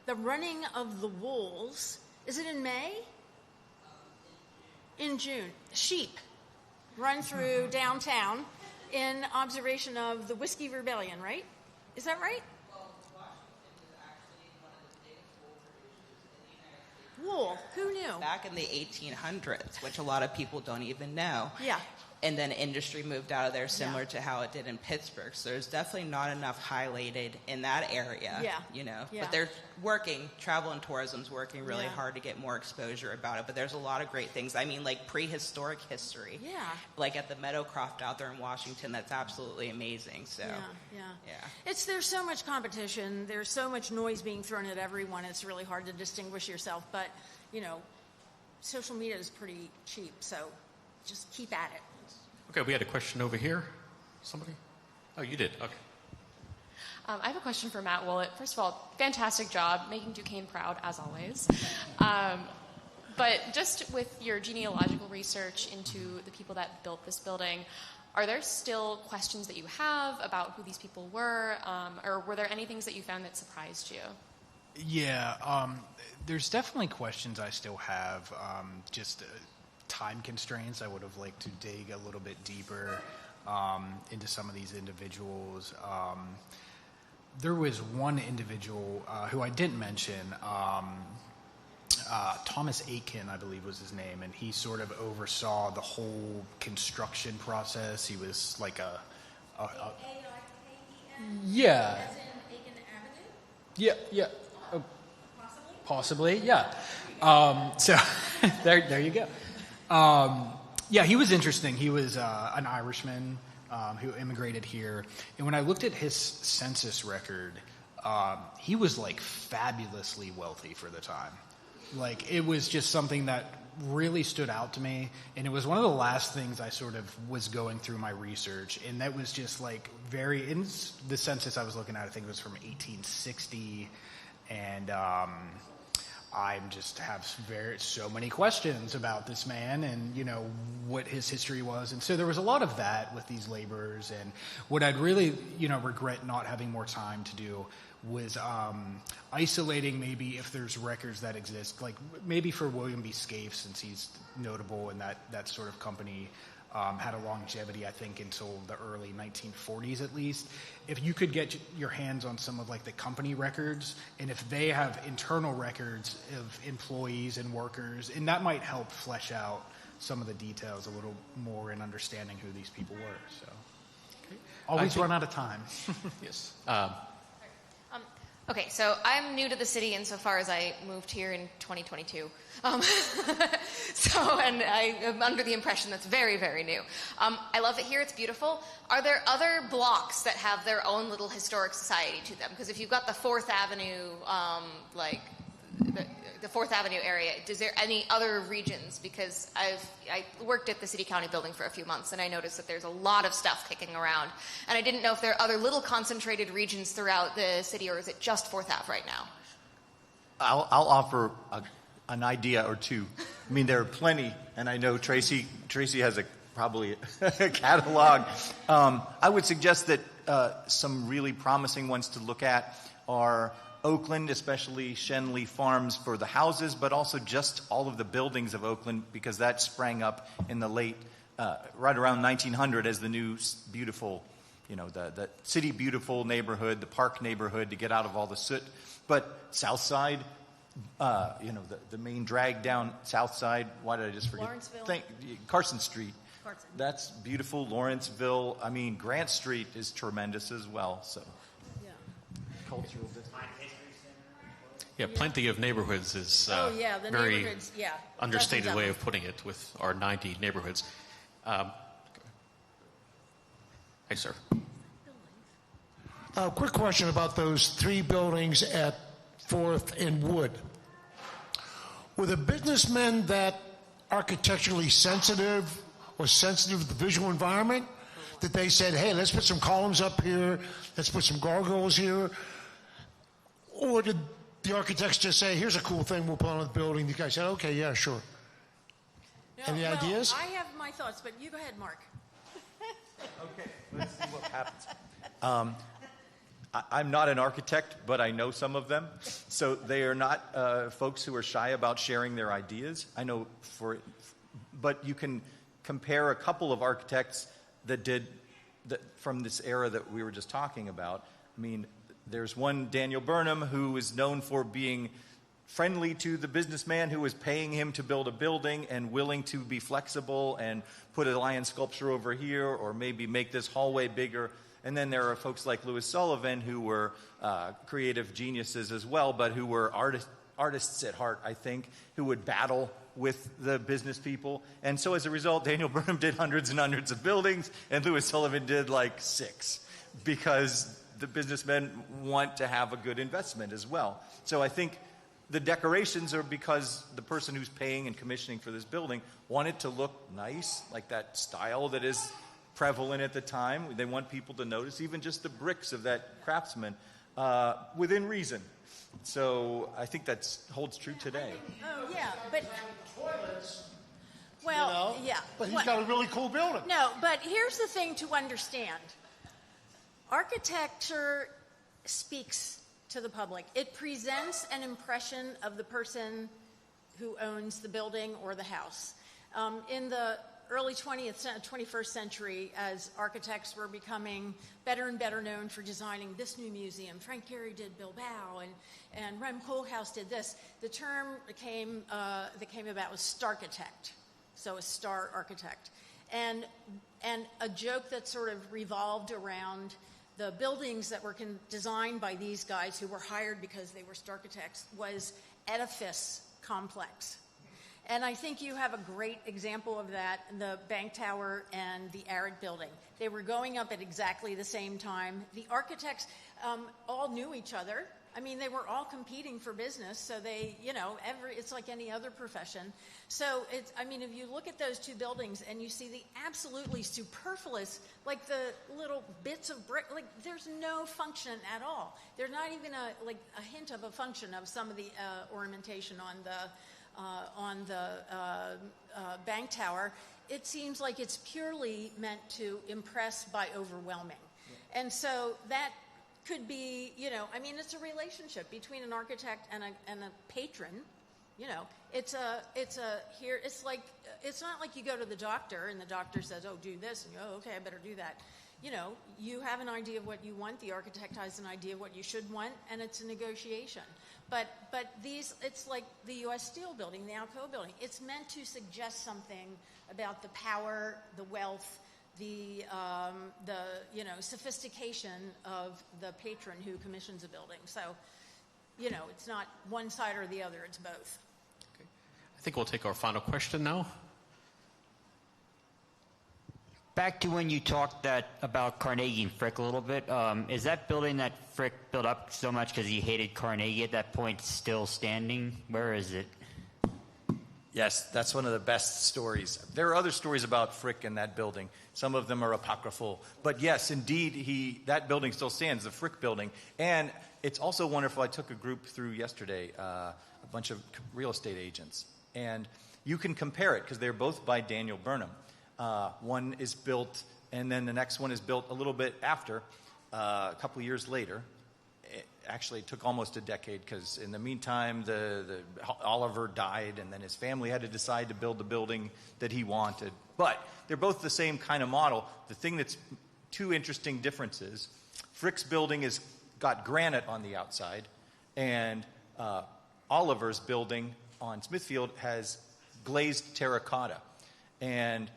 the Running of the Wolves. Is it in May? In June. Sheep run through downtown in observation of the Whiskey Rebellion, right? Is that right? Well, Washington is actually one of the biggest wool producers in the United States. Wool. Who knew? Back in the 1800s, which a lot of people don't even know. Yeah. And then industry moved out of there similar to how it did in Pittsburgh. So there's definitely not enough highlighted in that area, Yeah. But they're working, travel and tourism's working really hard to get more exposure about it. But there's a lot of great things. I mean, like prehistoric history. Yeah. Like at the Meadowcroft out there in Washington, that's absolutely amazing. So Yeah. There's so much competition. There's so much noise being thrown at everyone. It's really hard to distinguish yourself. But, social media is pretty cheap. So just keep at it. Okay, we had a question over here. Somebody? Oh, you did. Okay. I have a question for Matt Wollett. First of all, fantastic job making Duquesne proud, as always. But just with your genealogical research into the people that built this building, are there still questions that you have about who these people were? Or were there any things that you found that surprised you? Yeah, there's definitely questions I still have. Time constraints. I would have liked to dig a little bit deeper into some of these individuals. There was one individual who I didn't mention, Thomas Aitken, I believe was his name, and he sort of oversaw the whole construction process. He was like yeah. As in Aiken Avenue? Yeah. Possibly, yeah. So there you go. He was interesting. He was an Irishman who immigrated here. And when I looked at his census record, he was like fabulously wealthy for the time. Like it was just something that really stood out to me. And it was one of the last things I sort of was going through my research. And that was just like in the census I was looking at, I think it was from 1860. And I just have so many questions about this man and, what his history was. And so there was a lot of that with these laborers. And what I'd really, regret not having more time to do was isolating maybe if there's records that exist, like maybe for William B. Scaife, since he's notable in that sort of company, had a longevity, I think, until the early 1940s at least. If you could get your hands on some of like the company records, and if they have internal records of employees and workers, and that might help flesh out some of the details a little more in understanding who these people were. So, always run out of time. Yes. Okay, so I'm new to the city insofar as I moved here in 2022. And I am under the impression that's very, very new. I love it here. It's beautiful. Are there other blocks that have their own little historic society to them? Because if you've got the 4th Avenue, the 4th Avenue area, is there any other regions? Because I worked at the City County building for a few months, and I noticed that there's a lot of stuff kicking around. And I didn't know if there are other little concentrated regions throughout the city, or is it just 4th Ave right now? I'll offer an idea or two. I mean, there are plenty, and I know Tracy has probably a catalog. I would suggest that some really promising ones to look at are Oakland, especially Shenley Farms for the houses, but also just all of the buildings of Oakland, because that sprang up in the late, right around 1900 as the new beautiful, the city beautiful neighborhood, the park neighborhood, to get out of all the soot. But South Side, the main drag down South Side, why did I just forget? Lawrenceville. Carson Street. That's beautiful. Lawrenceville. I mean, Grant Street is tremendous as well. So, yeah. Cultural district. Yeah, plenty of neighborhoods is the very neighborhoods, yeah. understated way of putting it with our 90 neighborhoods. Hey, sir. Quick question about those 3 buildings at 4th and Wood. Were the businessmen that architecturally sensitive or sensitive to the visual environment that they said, hey, let's put some columns up here, let's put some gargoyles here? Or did the architects just say, here's a cool thing we'll put on the building? The guy said, okay, yeah, sure. Any ideas? I have my thoughts, but you go ahead, Mark. Okay, let's see what happens. I'm not an architect, but I know some of them. So they are not folks who are shy about sharing their ideas. I know but you can compare a couple of architects that did from this era that we were just talking about. I mean, there's one, Daniel Burnham, who is known for being friendly to the businessman who was paying him to build a building and willing to be flexible and put a lion sculpture over here or maybe make this hallway bigger. And then there are folks like Louis Sullivan who were creative geniuses as well, but who were artists at heart, I think, who would battle with the business people. And so as a result, Daniel Burnham did hundreds and hundreds of buildings, and Louis Sullivan did like 6, because the businessmen want to have a good investment as well. So I think the decorations are because the person who's paying and commissioning for this building wanted to look nice, like that style that is prevalent at the time. They want people to notice even just the bricks of that craftsman within reason. So I think that holds true today. Oh, yeah, but... Well, yeah. But he's got a really cool building. No, but here's the thing to understand. Architecture speaks to the public. It presents an impression of the person who owns the building or the house. In the early 21st century, as architects were becoming better and better known for designing this new museum, Frank Gehry did Bilbao, and Rem Koolhaas did this, the term that came about was starchitect, so a star architect. And a joke that sort of revolved around the buildings that were designed by these guys who were hired because they were starchitects was edifice complex. And I think you have a great example of that in the Bank Tower and the Arid building. They were going up at exactly the same time. The architects all knew each other. I mean, they were all competing for business, so they, it's like any other profession. So if you look at those two buildings and you see the absolutely superfluous, like the little bits of brick, like there's no function at all. There's not even a hint of a function of some of the ornamentation on the bank tower. It seems like it's purely meant to impress by overwhelming. Yeah. And so that could be, it's a relationship between an architect and a patron. It's not like you go to the doctor and the doctor says, oh, do this, and you go, oh, okay, I better do that. You have an idea of what you want, the architect has an idea of what you should want, and it's a negotiation. But it's like the U.S. Steel building, the Alcoa building. It's meant to suggest something about the power, the wealth, the sophistication of the patron who commissions a building. So, it's not one side or the other, it's both. Okay. I think we'll take our final question now. Back to when you talked about Carnegie and Frick a little bit, is that building that Frick built up so much because he hated Carnegie at that point still standing? Where is it? Yes, that's one of the best stories. There are other stories about Frick in that building. Some of them are apocryphal. But yes, indeed, that building still stands, the Frick building. And it's also wonderful. I took a group through yesterday, a bunch of real estate agents. And you can compare it because they're both by Daniel Burnham. One is built, and then the next one is built a little bit after, a couple of years later. Actually, it took almost a decade because in the meantime, the Oliver died, and then his family had to decide to build the building that he wanted. But they're both the same kind of model. The thing that's two interesting differences, Frick's building has got granite on the outside, and Oliver's building on Smithfield has glazed terracotta. And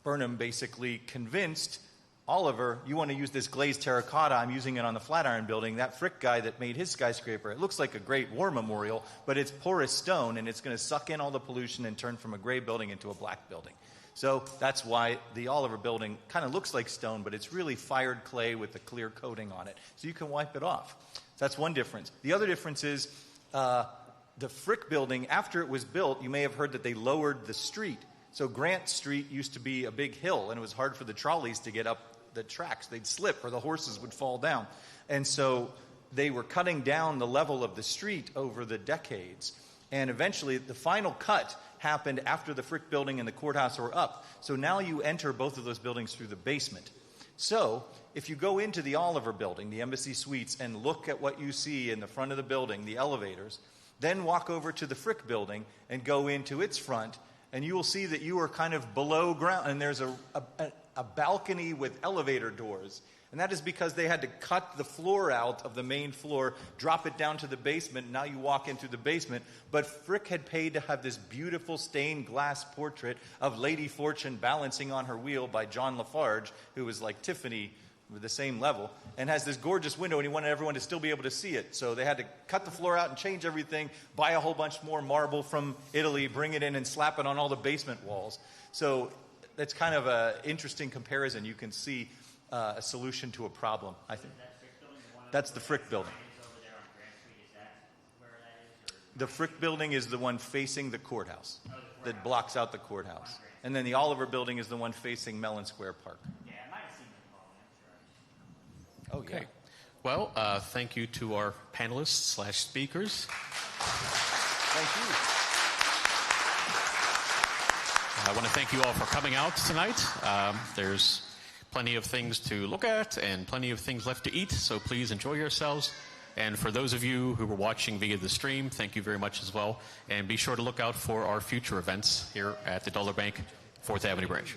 Burnham basically convinced Oliver, you want to use this glazed terracotta, I'm using it on the Flatiron building. That Frick guy that made his skyscraper, it looks like a great war memorial, but it's porous stone, and it's going to suck in all the pollution and turn from a gray building into a black building. So that's why the Oliver building kind of looks like stone, but it's really fired clay with a clear coating on it. So you can wipe it off. That's one difference. The other difference is the Frick building, after it was built, you may have heard that they lowered the street. So Grant Street used to be a big hill, and it was hard for the trolleys to get up the tracks. They'd slip or the horses would fall down. And so they were cutting down the level of the street over the decades. And eventually the final cut happened after the Frick building and the courthouse were up. So now you enter both of those buildings through the basement. So if you go into the Oliver building, the Embassy Suites, and look at what you see in the front of the building, the elevators, then walk over to the Frick building and go into its front, and you will see that you are kind of below ground, and there's a balcony with elevator doors. And that is because they had to cut the floor out of the main floor, drop it down to the basement, and now you walk in through the basement. But Frick had paid to have this beautiful stained glass portrait of Lady Fortune balancing on her wheel by John Lafarge, who was like Tiffany with the same level, and has this gorgeous window, and he wanted everyone to still be able to see it. So they had to cut the floor out and change everything, buy a whole bunch more marble from Italy, bring it in and slap it on all the basement walls. So that's kind of an interesting comparison. You can see a solution to a problem, I think. That's the Frick building. The Frick building is the one facing the courthouse that blocks out the courthouse. And then the Oliver building is the one facing Mellon Square Park. Oh, yeah. Okay. Well, thank you to our panelists/speakers. Thank you. I want to thank you all for coming out tonight. There's plenty of things to look at and plenty of things left to eat, so please enjoy yourselves. And for those of you who were watching via the stream, thank you very much as well. And be sure to look out for our future events here at the Dollar Bank 4th Avenue branch.